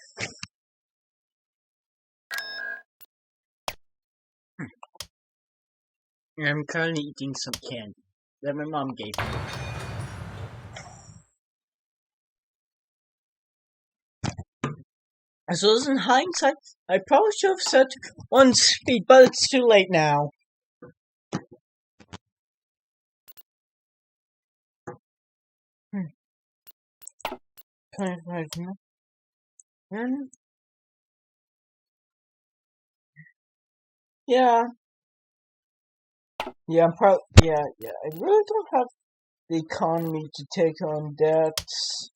I'm currently eating some candy that my mom gave me. As well as in hindsight, I probably should have set one speed, but it's too late now. Hmm. 25 minutes. Yeah. Yeah, yeah. I really don't have the economy to take on debts.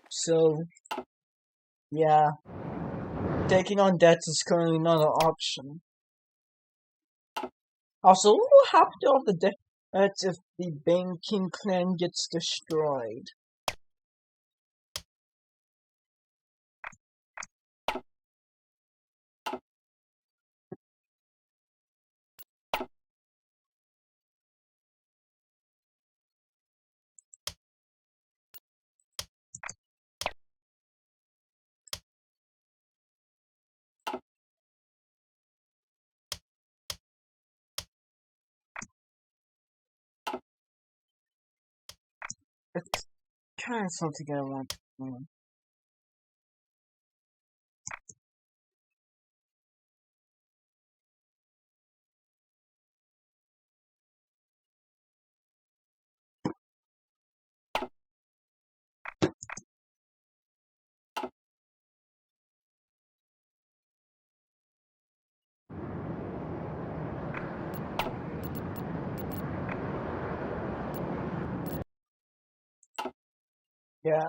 So, yeah. Taking on debts is currently not an option. Also, what will happen to all the debts if the banking clan gets destroyed? It's kind of something I want to do. Yeah.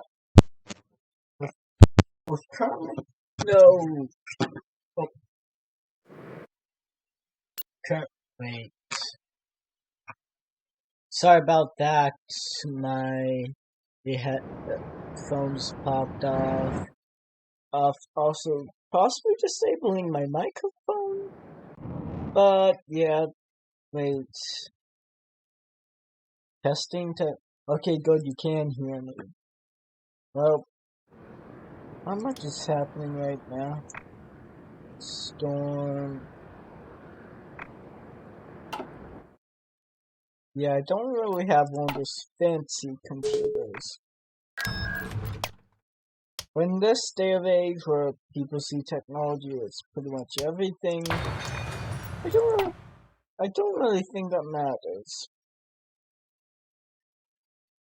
With currently. No. Oh, wait. Sorry about that. My the headphones popped off. Also, possibly disabling my microphone. But yeah, wait. Testing to. Okay, good. You can hear me. Well, not much is happening right now. Storm. Yeah, I don't really have one of those fancy computers. In this day of age where people see technology as pretty much everything, I don't really think that matters.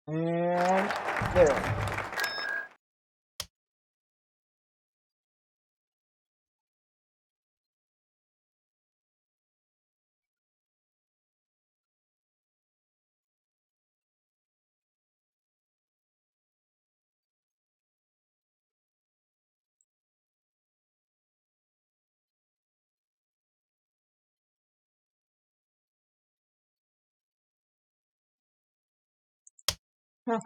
And there. Huh.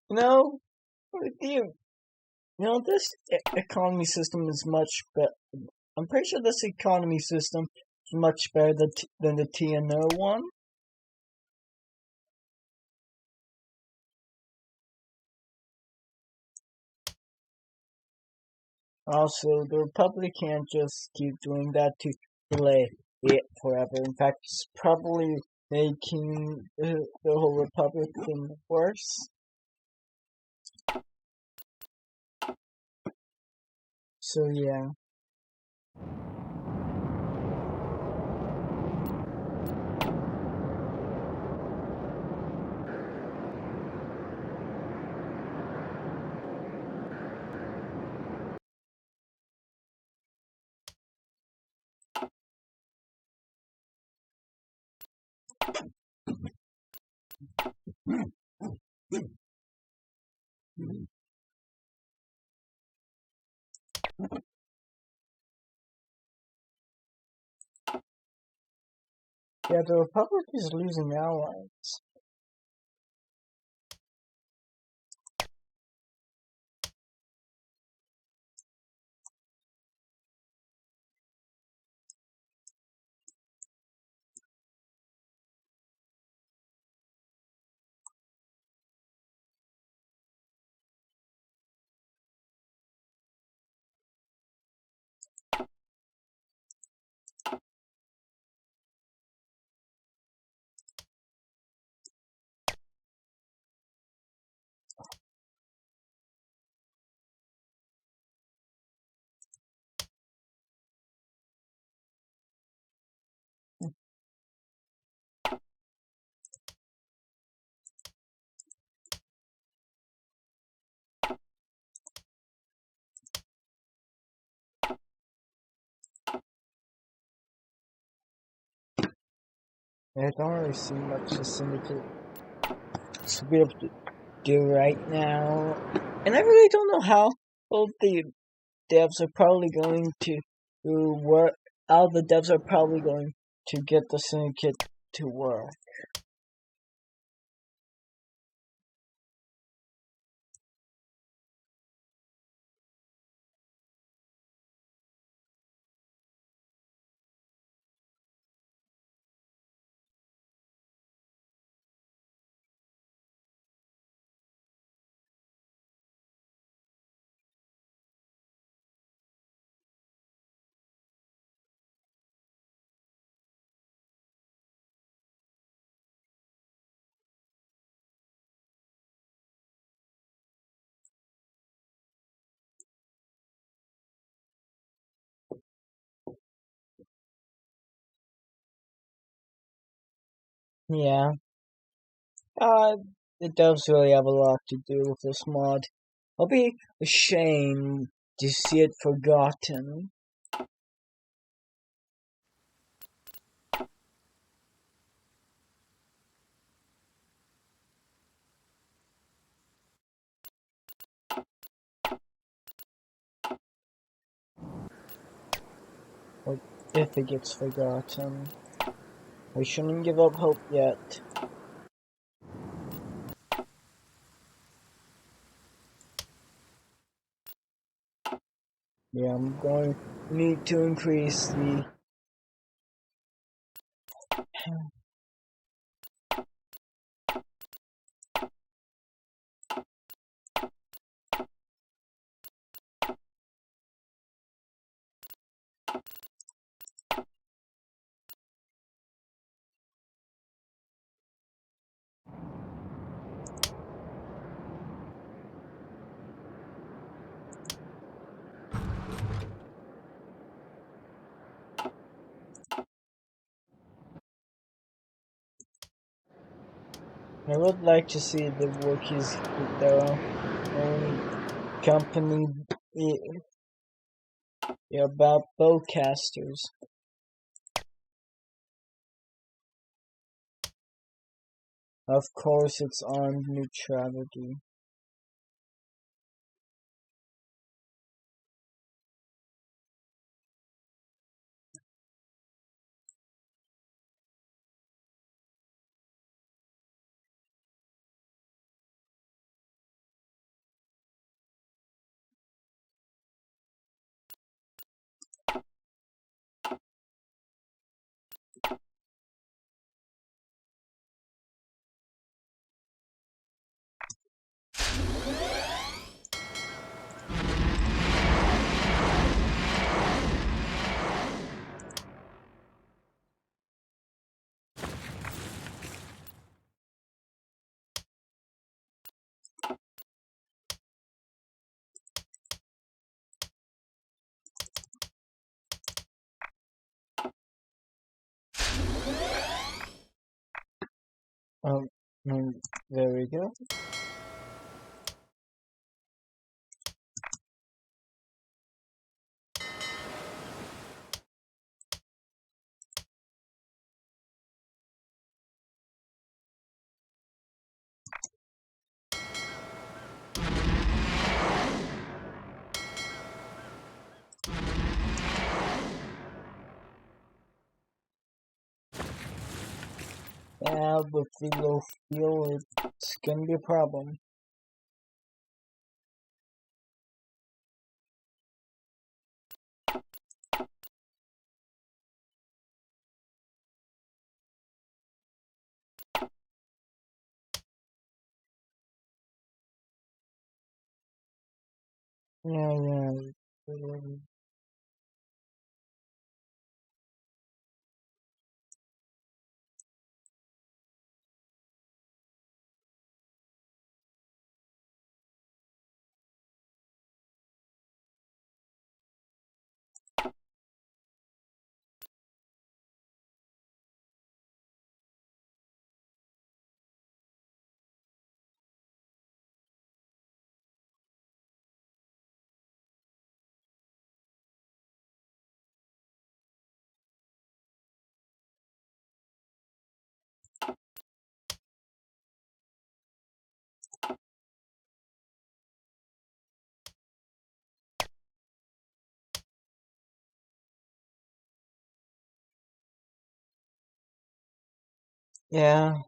You know, with you, this economy system is much better. I'm pretty sure this economy system is much better than the TNO one. Also, the Republic can't just keep doing that to delay it forever. In fact, it's probably making the whole Republic thing worse. So yeah. Yeah, the Republic is losing allies. I don't really see much the Syndicate to be able to do right now. And I really don't know how all the devs are probably going to work. All the devs are probably going to get the Syndicate to work. Yeah. Uh, it does really have a lot to do with this mod. I'll be ashamed to see it forgotten. Or if it gets forgotten. I shouldn't give up hope yet. Yeah, I'm going to need to increase the I would like to see the Wookiees with their own company about bowcasters. Of course, it's armed neutrality. Um, there we go. Yeah, with the low fuel, it's gonna be a problem. Yeah. Yeah,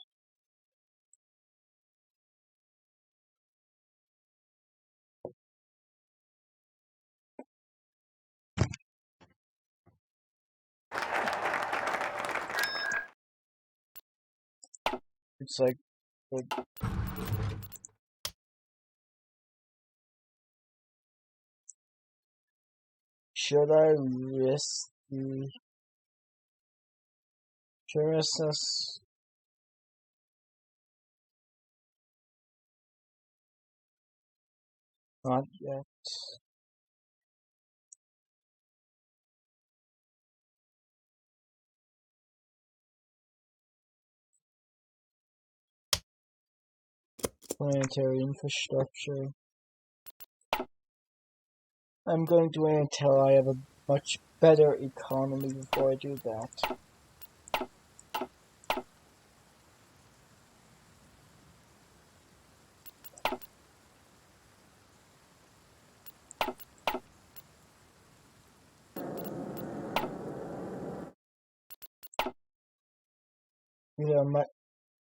it's like, should I risk the Pegasus? Not yet. Planetary infrastructure. I'm going to wait until I have a much better economy before I do that.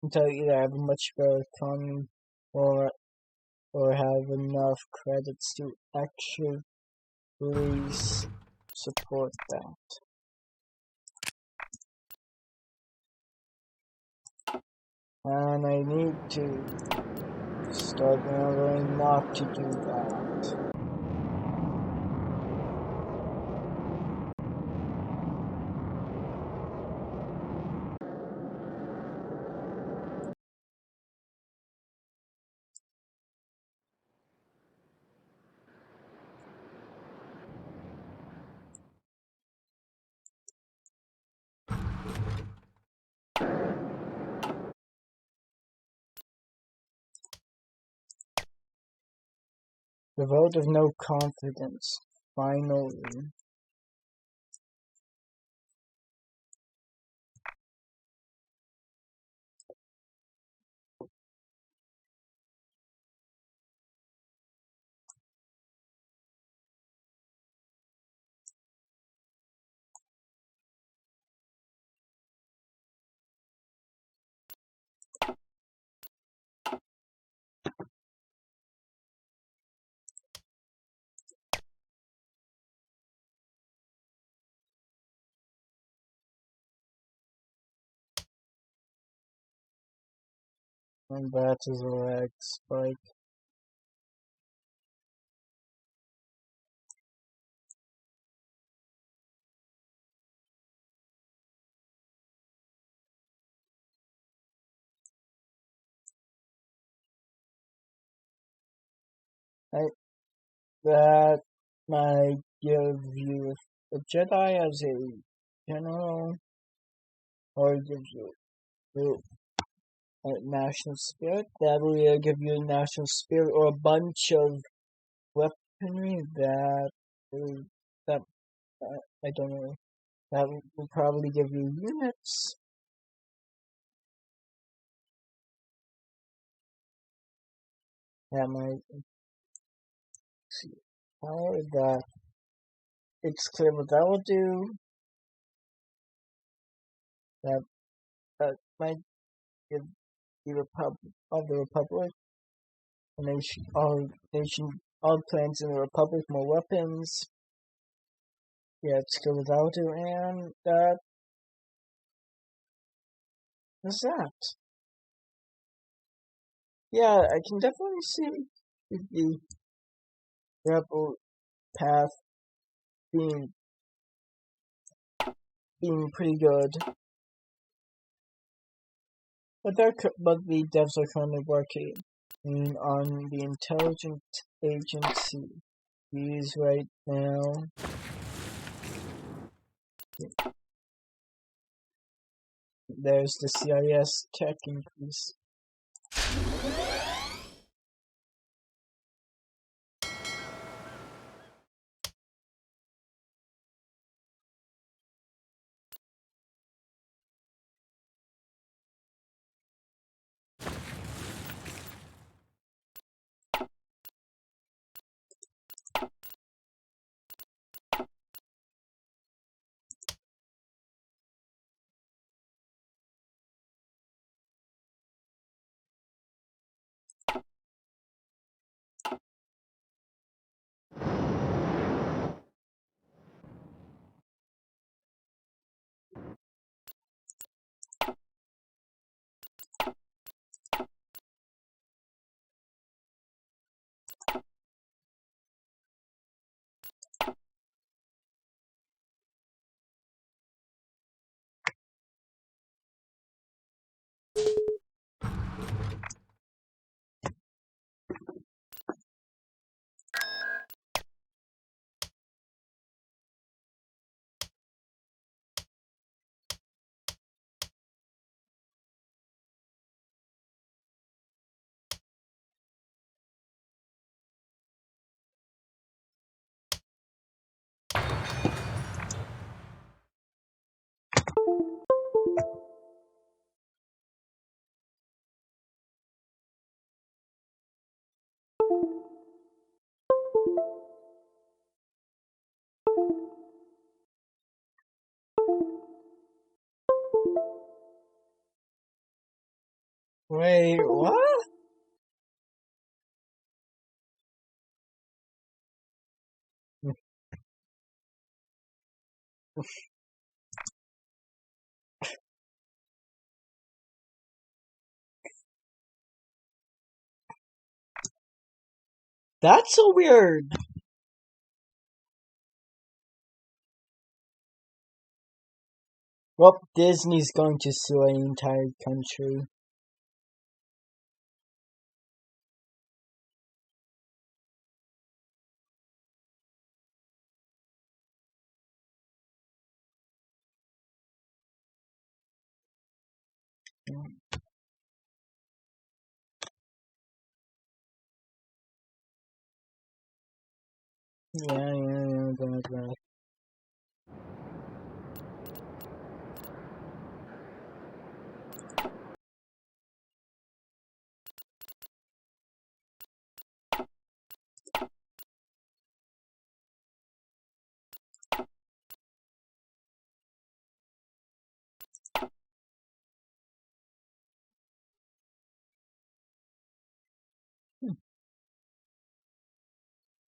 Until either I have a much better economy or have enough credits to actually support that. And I need to start remembering not to do that. The vote of no confidence, finally. And that is a lag spike. That might give you a Jedi as a general, or gives you a national spirit. That will either give you a national spirit or a bunch of weaponry that I don't know. That will probably give you units. That might see power that it's clear what that will do. That that might give the Republic, all clans in the Republic more weapons. Yeah, it's clear what that will do, and that is that. Yeah, I can definitely see the rebel path being pretty good. But the devs are currently working on the intelligence agency use right now. There's the CIS tech increase. Wait, what? That's so weird. Well, Disney's going to sue an entire country. Yeah, that.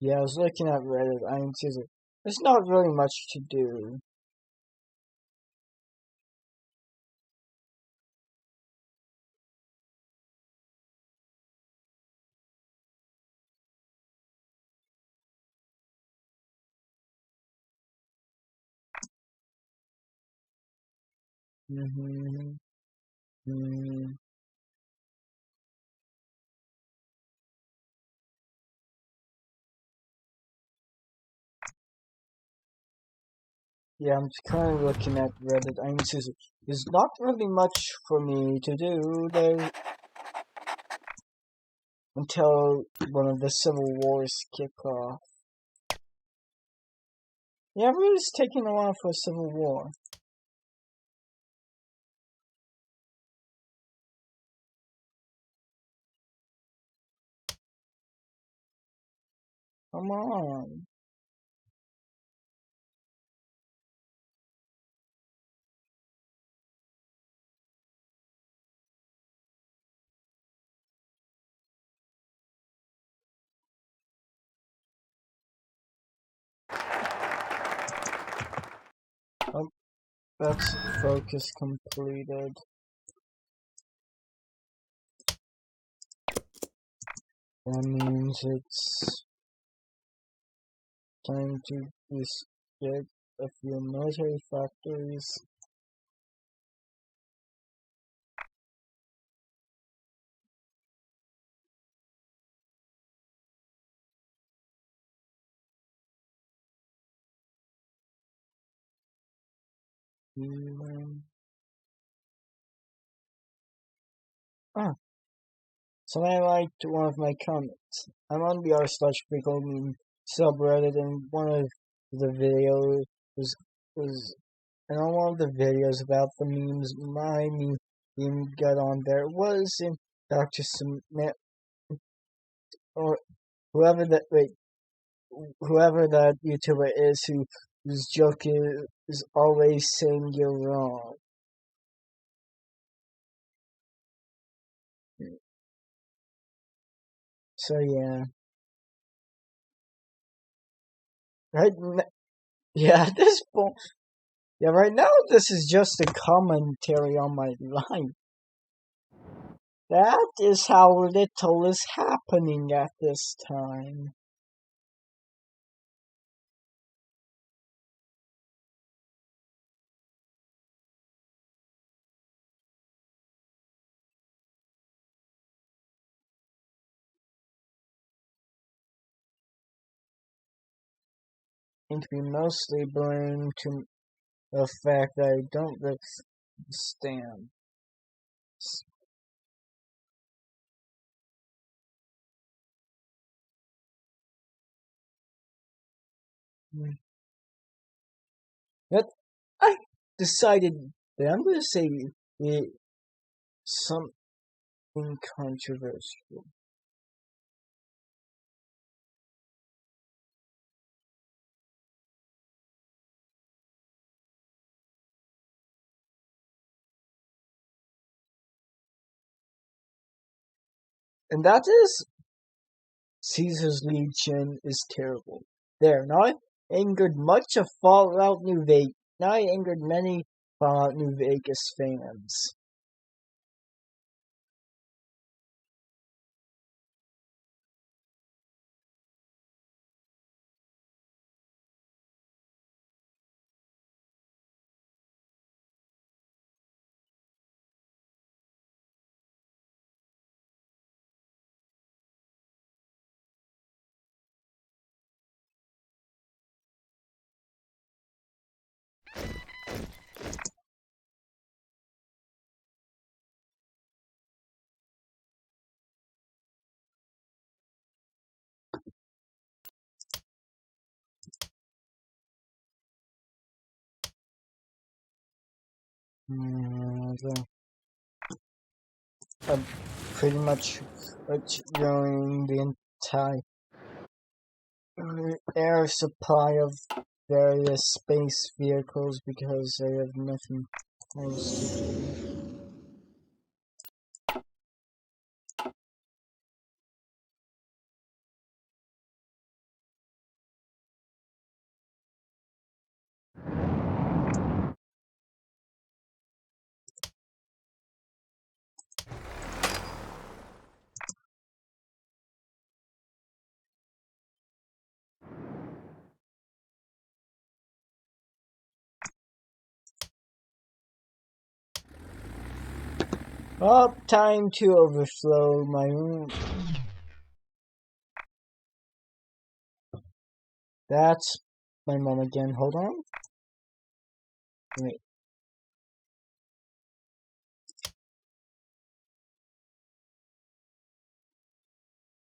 Yeah, I was looking at Reddit. I mean, seriously, there's not really much to do. Mm-hmm. Mm. Yeah, I'm kind of looking at Reddit. I mean, there's not really much for me to do there until one of the civil wars kick off. Yeah, everybody's taking a while for a civil war. Come on. Oh, that's focus completed. That means it's time to get a few military factories. Ah, so I liked one of my comments. I'm on the r/pickle meme subreddit, and one of the videos was and on one of the videos about the memes my meme got on there was in Dr. Smith or whoever that YouTuber is whose joke is always saying you're wrong. So yeah, right. Yeah, at this point, yeah, right now this is just a commentary on my life. That is how little is happening at this time. It can be mostly blamed to the fact that I don't understand. But I decided that I'm going to say it, something controversial. And that is Caesar's Legion is terrible. There, now I angered much of Fallout New Vegas. Now I angered many Fallout New Vegas fans. Mm, pretty much during the entire air supply of various space vehicles because they have nothing else to do. Oh, time to overflow my room. That's my mom again. Hold on. Wait.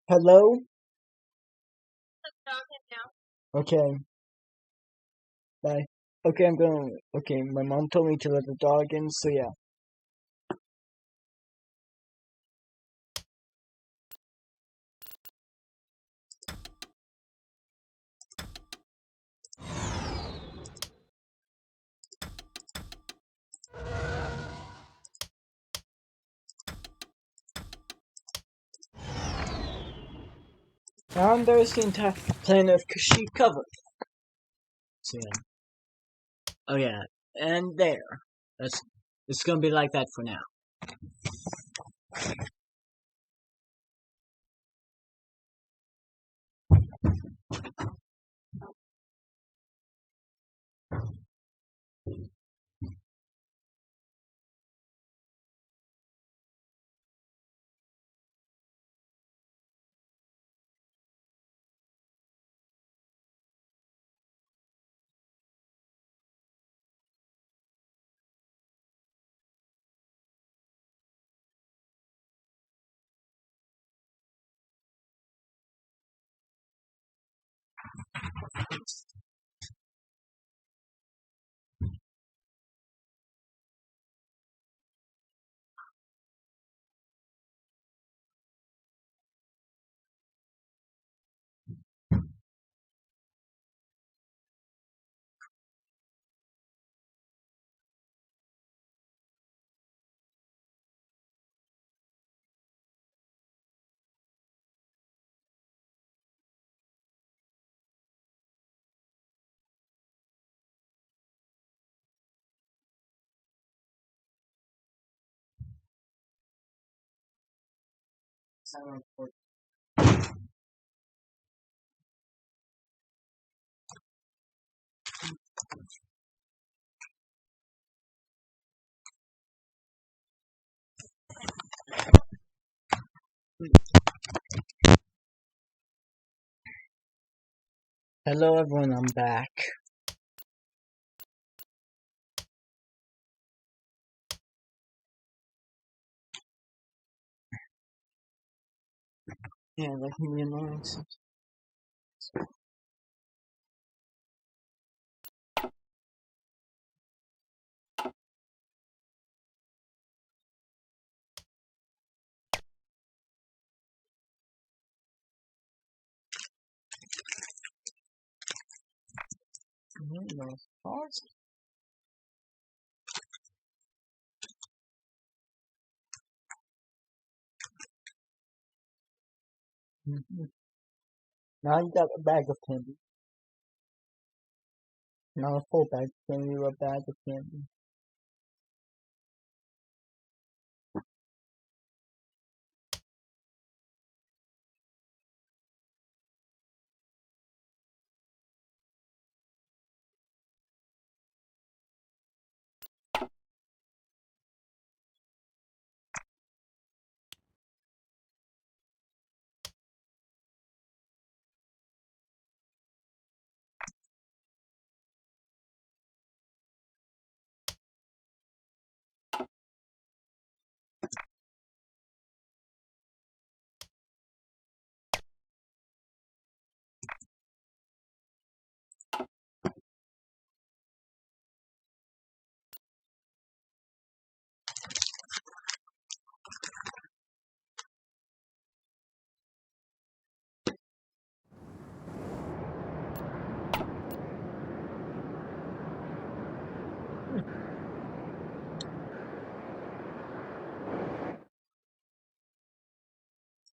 Hello? Okay. Bye. Okay, I'm going. Okay, my mom told me to let the dog in, so yeah. And there's the entire planet of Kashyyyk covered. So yeah. Oh yeah. And there. That's. It's gonna be like that for now. Hello everyone, I'm back. Yeah, that can be annoying. Now you got a bag of candy. Not a full bag of candy, or a bag of candy.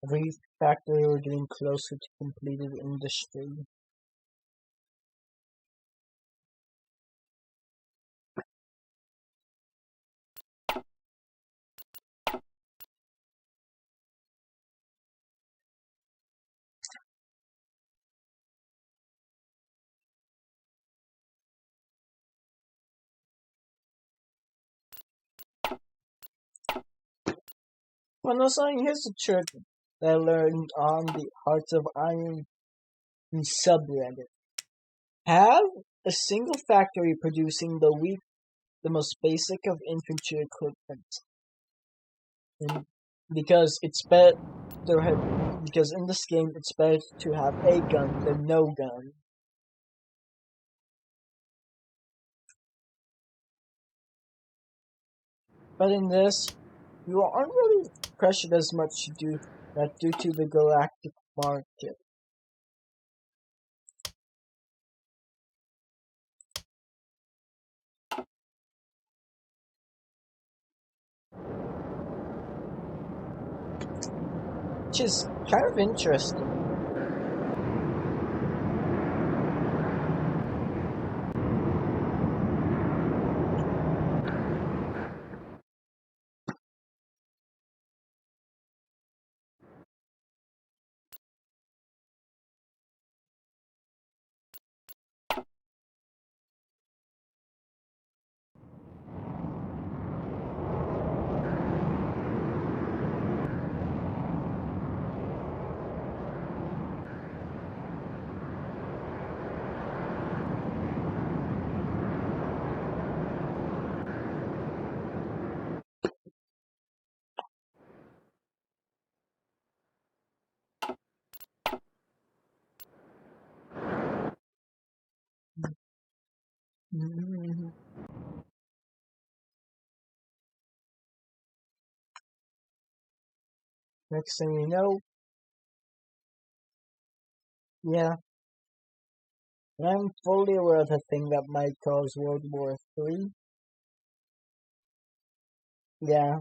Every factory we're getting closer to completed industry. Well, no, so here's a trick that I learned on the Hearts of Iron subreddit. Have a single factory producing the most basic of infantry equipment. And because it's better, because in this game it's better to have a gun than no gun. But in this, you aren't really pressured as much to do that due to the galactic market. Which is kind of interesting. Next thing you know, yeah, I'm fully aware of a thing that might cause World War III. Yeah,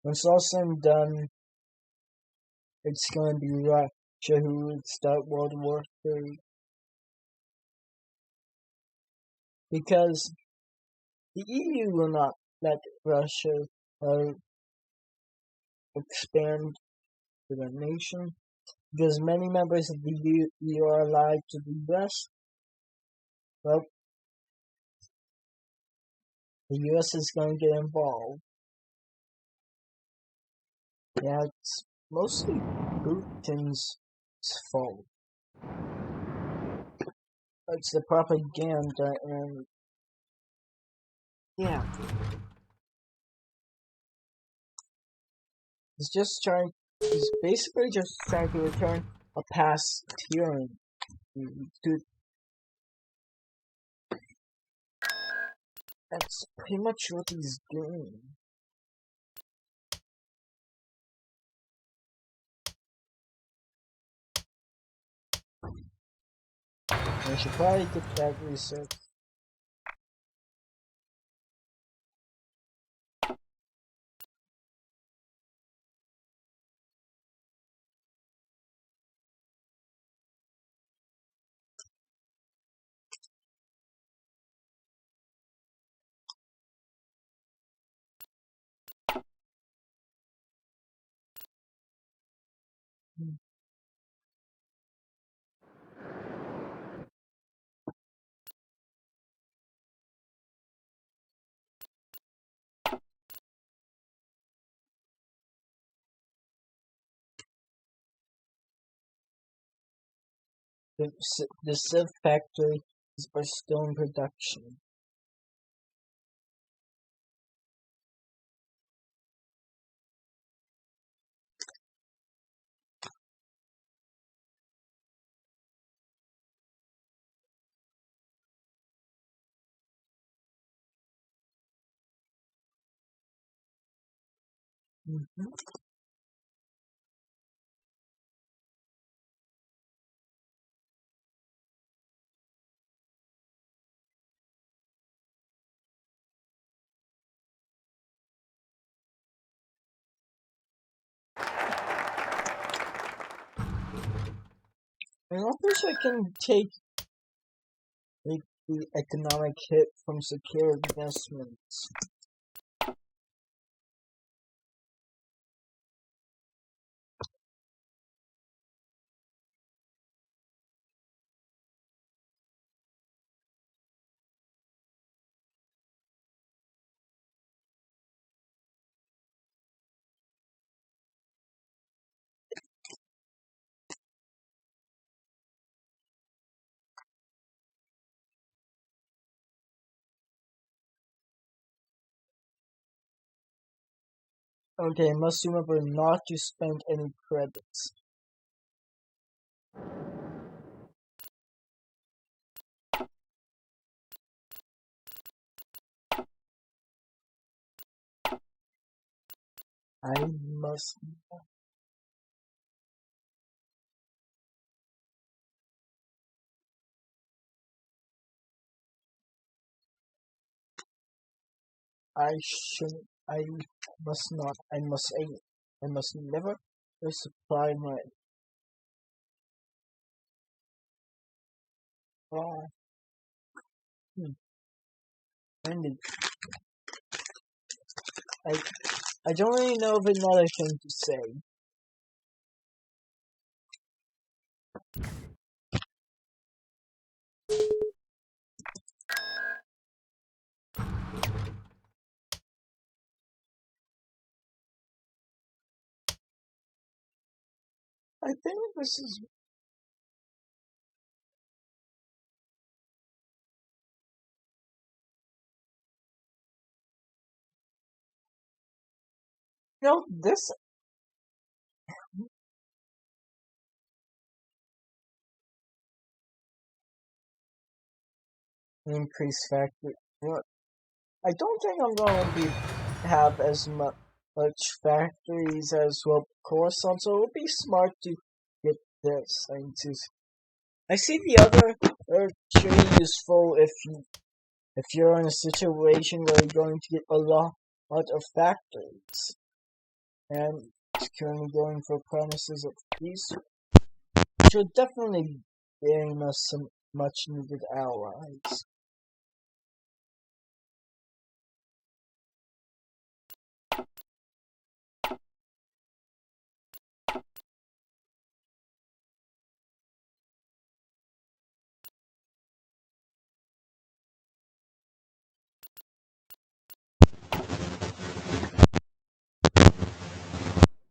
when it's all said and done, it's going to be Russia who would start World War III. Because the EU will not let Russia expand to their nation. Because many members of the EU are allied to the US. Well, the US is going to get involved. Yeah, it's mostly Putin's fault. It's the propaganda and yeah, he's basically just trying to return a past tyranny. Dude, that's pretty much what he's doing. I should probably get that research. The Civ factory are still in production. Mm-hmm. I wish I can take the economic hit from secure investments. Okay, must remember not to spend any credits. I must. I should. I must not. I must. I must never supply my. Oh, hmm. And I. I don't really know of another thing to say. I think this is. This increase factor. I don't think I'm going to have as much factories as well Coruscant, so it would be smart to get this. I see the other are pretty useful if you're in a situation where you're going to get lot of factories and currently going for premises of peace, which will definitely gain us some much needed allies.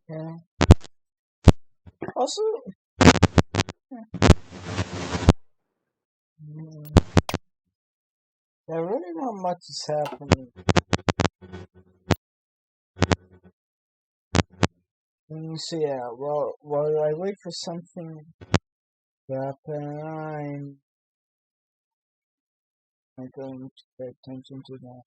Yeah. Also, mm, yeah, really not much is happening. So yeah, while I wait for something to happen, I'm going to pay attention to that.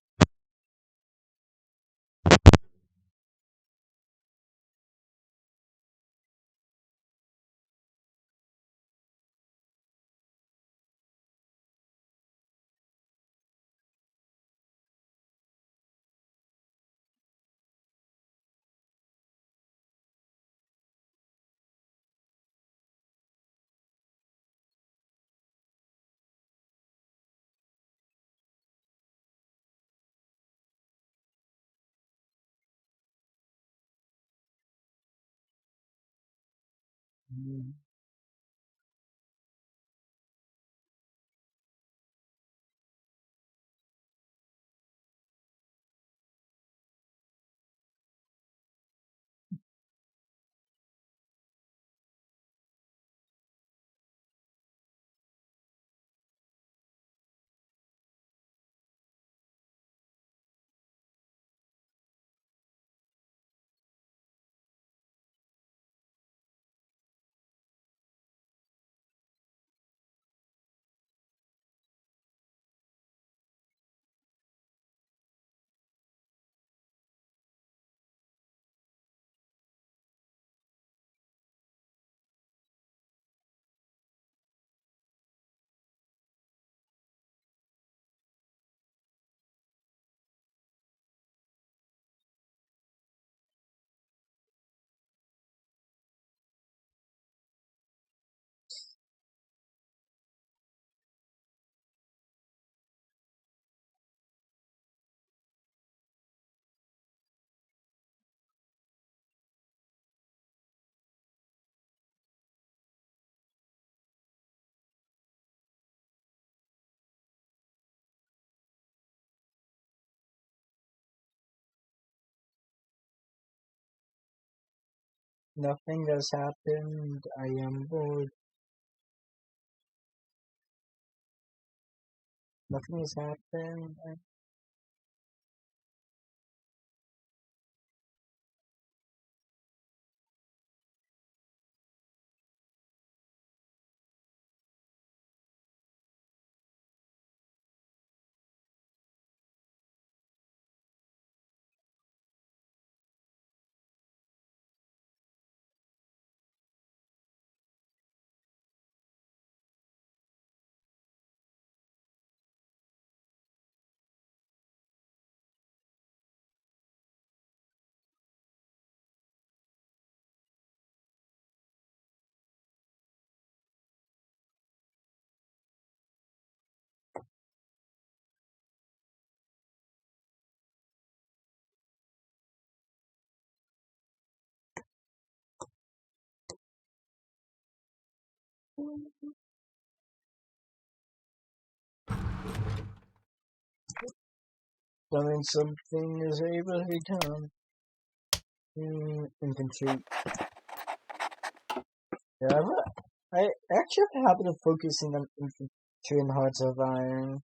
Mm, Nothing has happened. I am bored. Nothing has happened. That means something is able to be done. Infantry. Yeah, I actually have a habit of focusing on infantry and Hearts of Iron.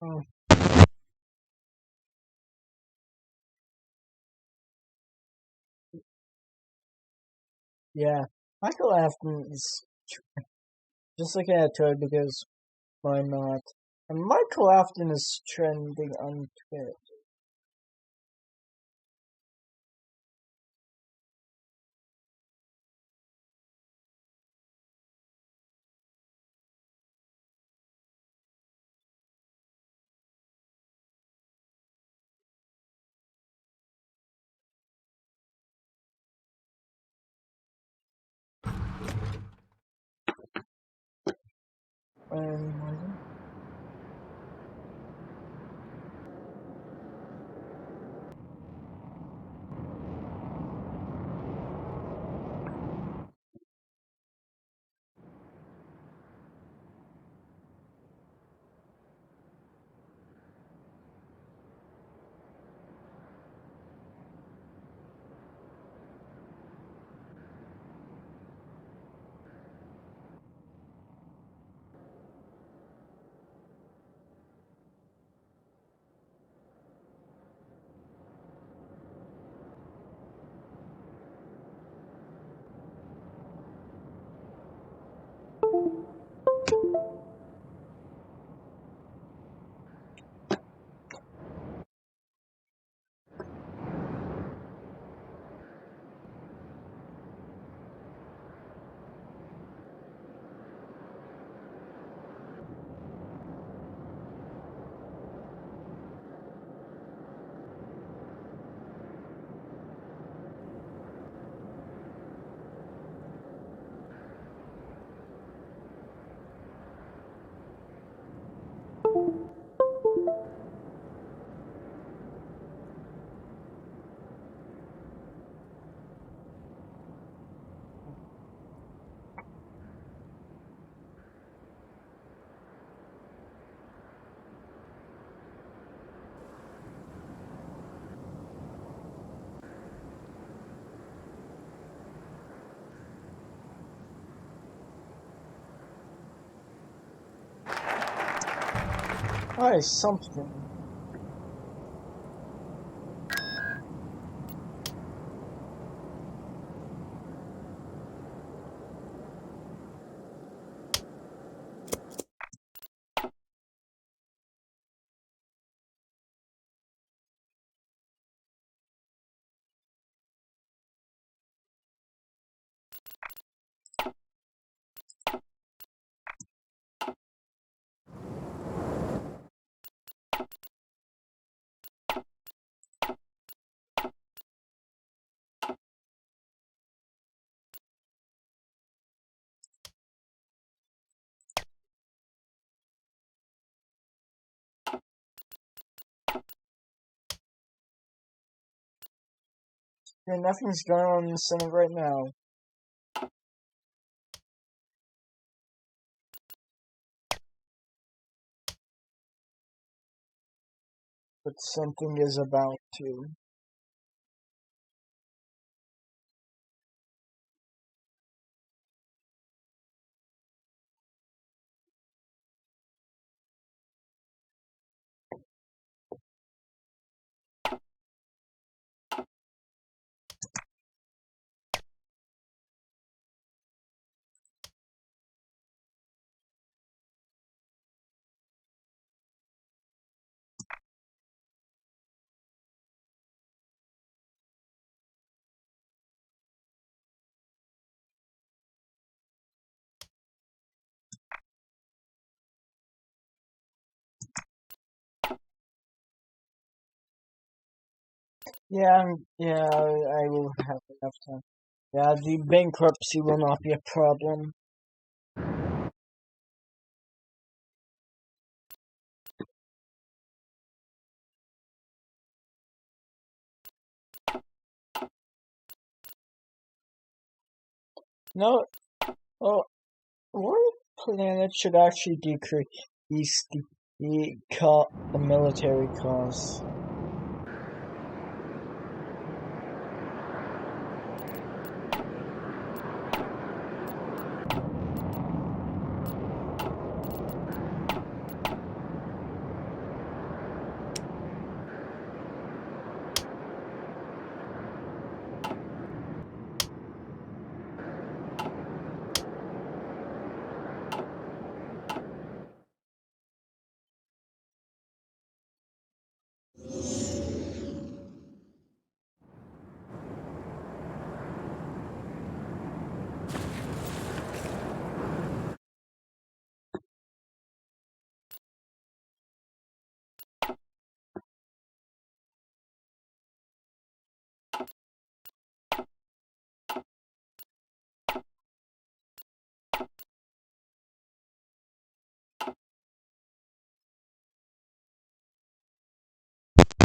Oh, yeah. Michael Afton is just looking at Twitter because why not? And Michael Afton is trending on Twitter. And why something? Yeah, nothing's going on in the Senate right now, but something is about to. Yeah, I will have enough time. Yeah, the bankruptcy will not be a problem. No, oh, what planet should actually decrease the military costs?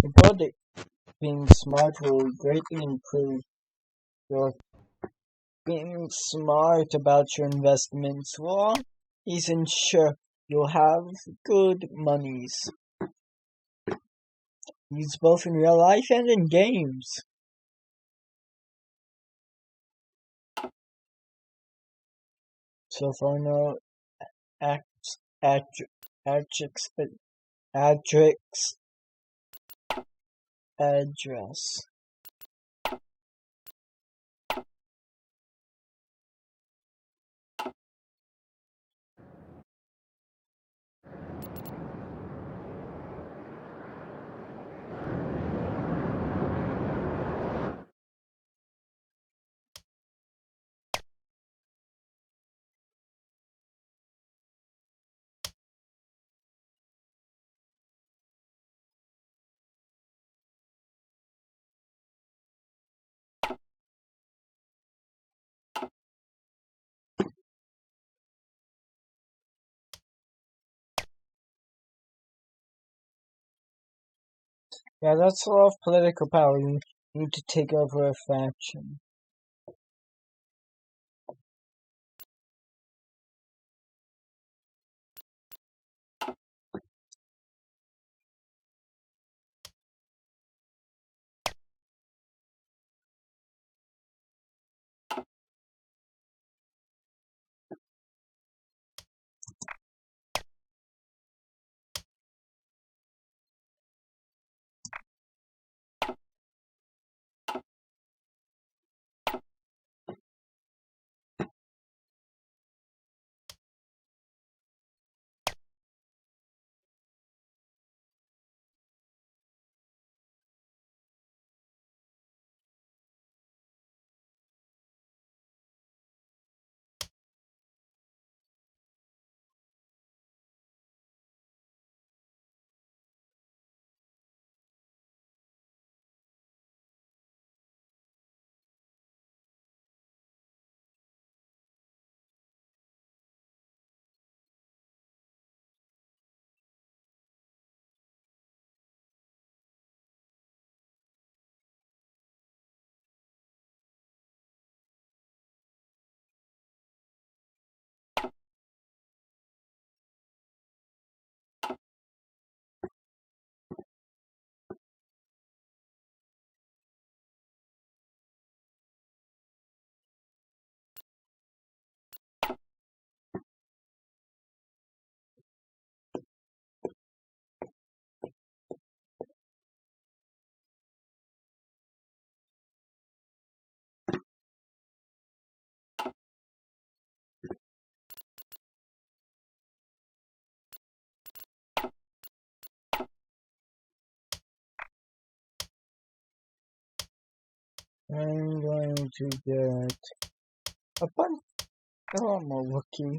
The product being smart will greatly improve your being smart about your investments will is ensure you'll have good monies. Use both in real life and in games. So far no act, atrix, atrix address. Yeah, that's a lot of political power. You need to take over a faction. I'm going to get a bunch more Wookiee.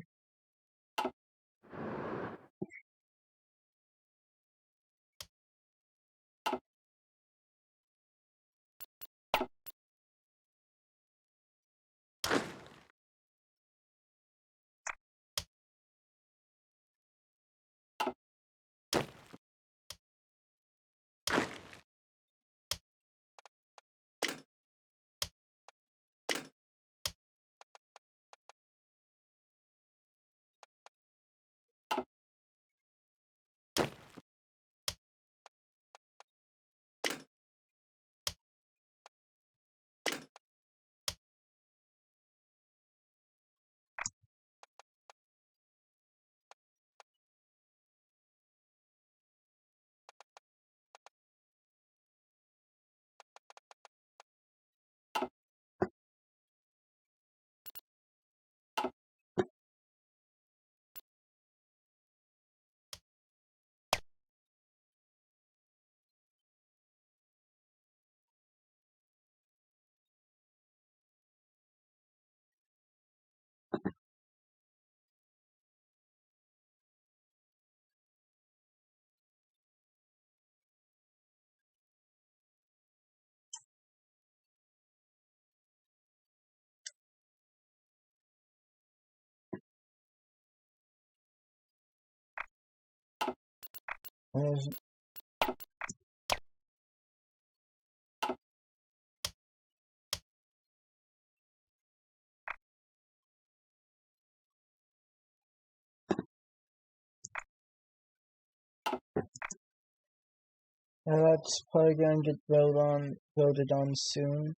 There's- Yeah, that's probably gonna get voted on soon.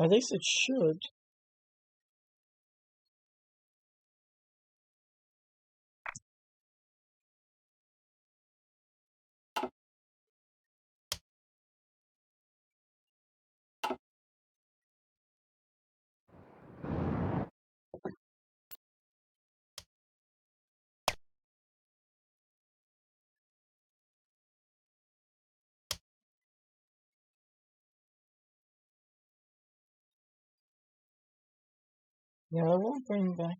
At least it should. Yeah, I won't bring back.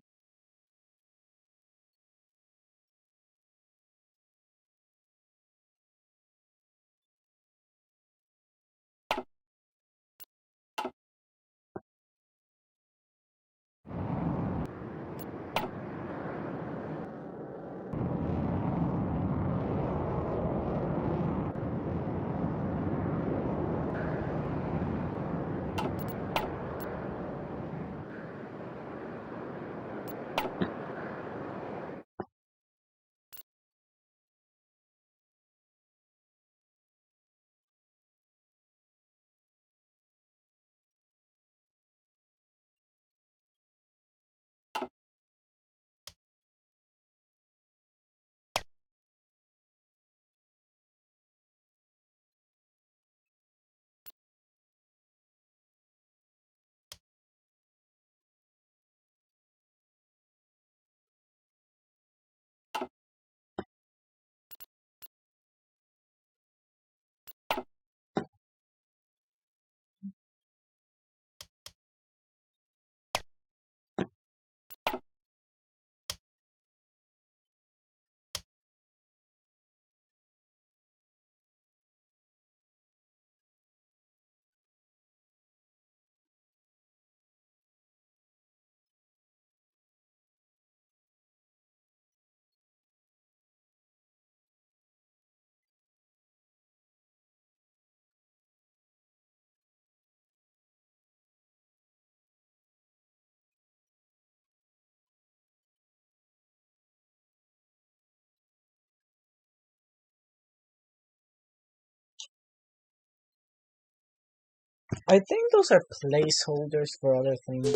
I think those are placeholders for other things.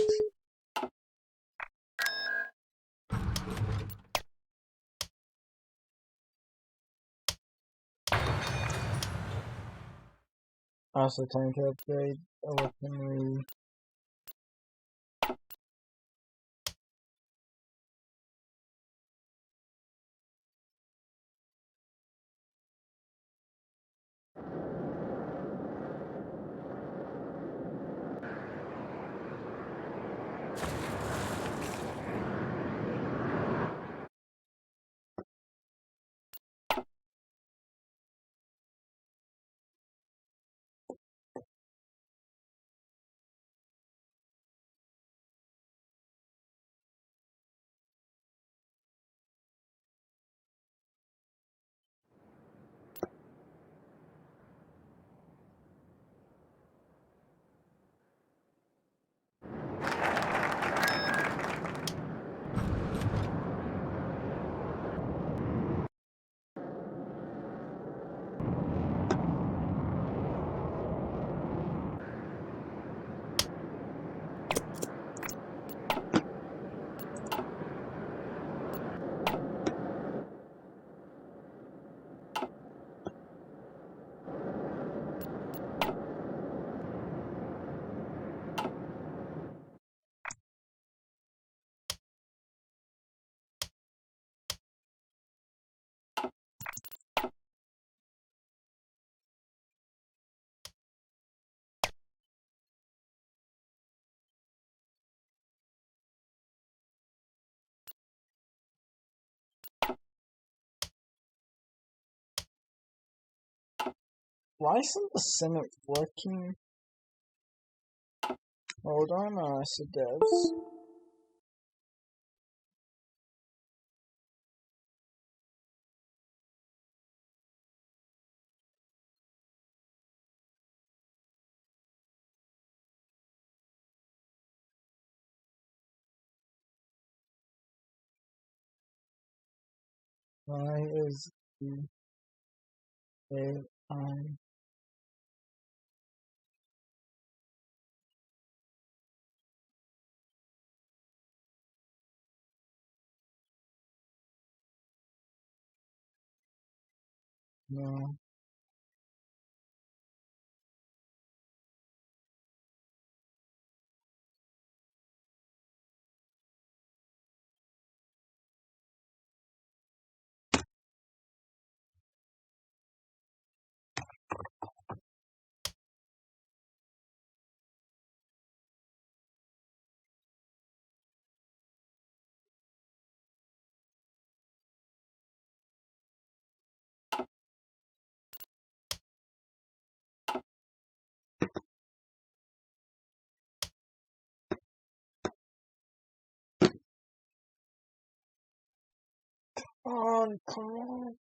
Also, time to upgrade a weaponry. Why isn't the Senate working? Hold on, so devs. Why is the AI no? Oh, come on.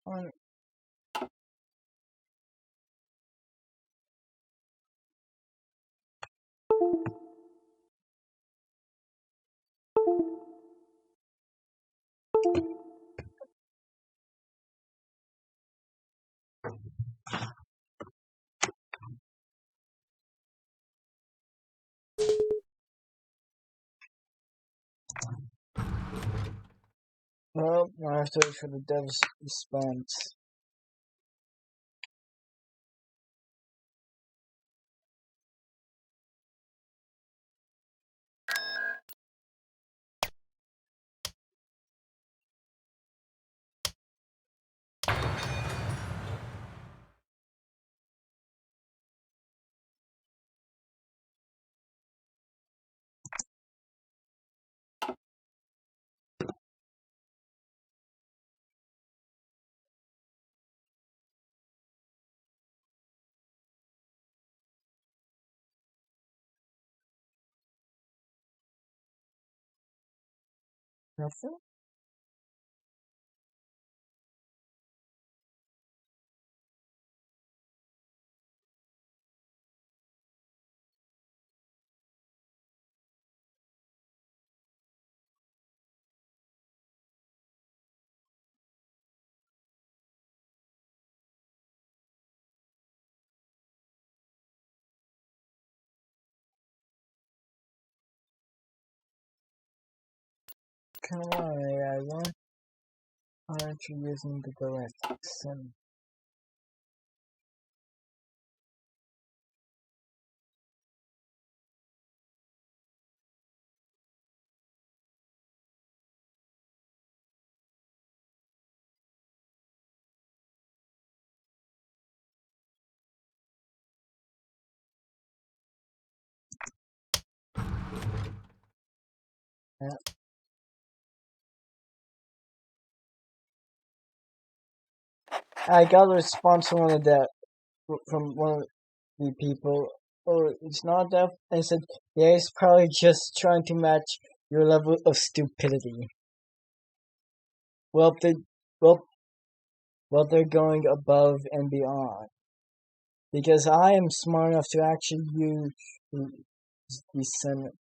On. Well, I have to wait for the devs response. Nothing? Come on, AI one. Aren't you using the direct send? Yeah. I got a response from one of the people. Oh, it's not that. I said, yeah, it's probably just trying to match your level of stupidity. Well, well, well, they're going above and beyond because I am smart enough to actually use the Senate.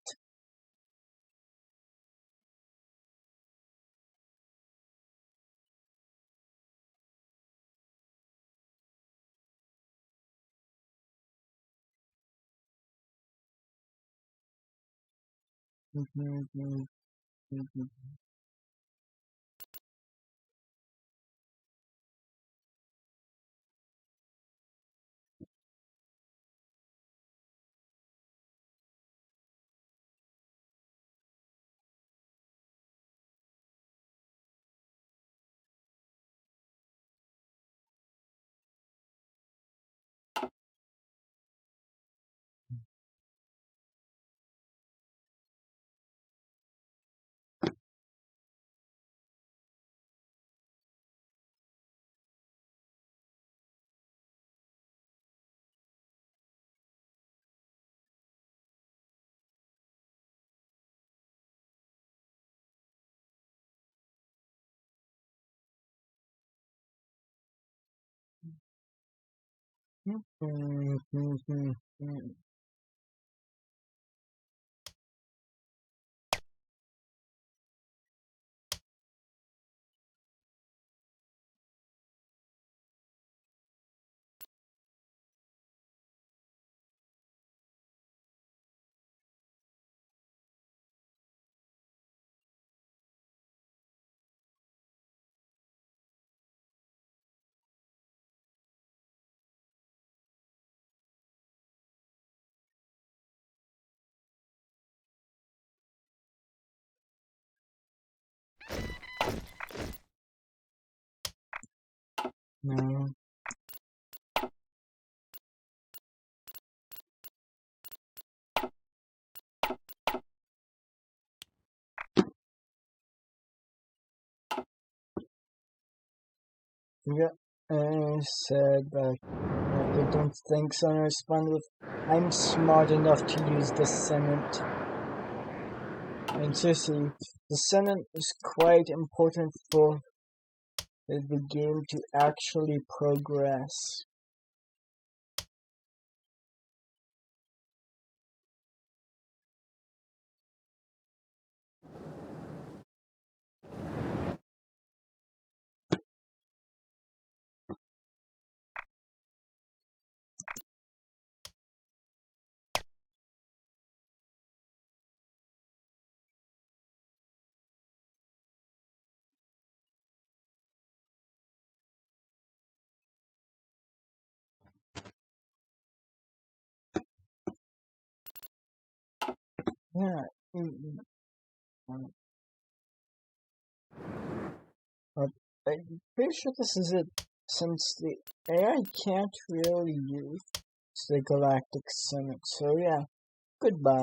No. Yeah, I said that I don't think so. I responded with, I'm smart enough to use the Senate. And seriously, the Senate is quite important for the game to actually progress. Yeah. But I'm pretty sure this is it, since the AI can't really use the Galactic Senate. So yeah, goodbye.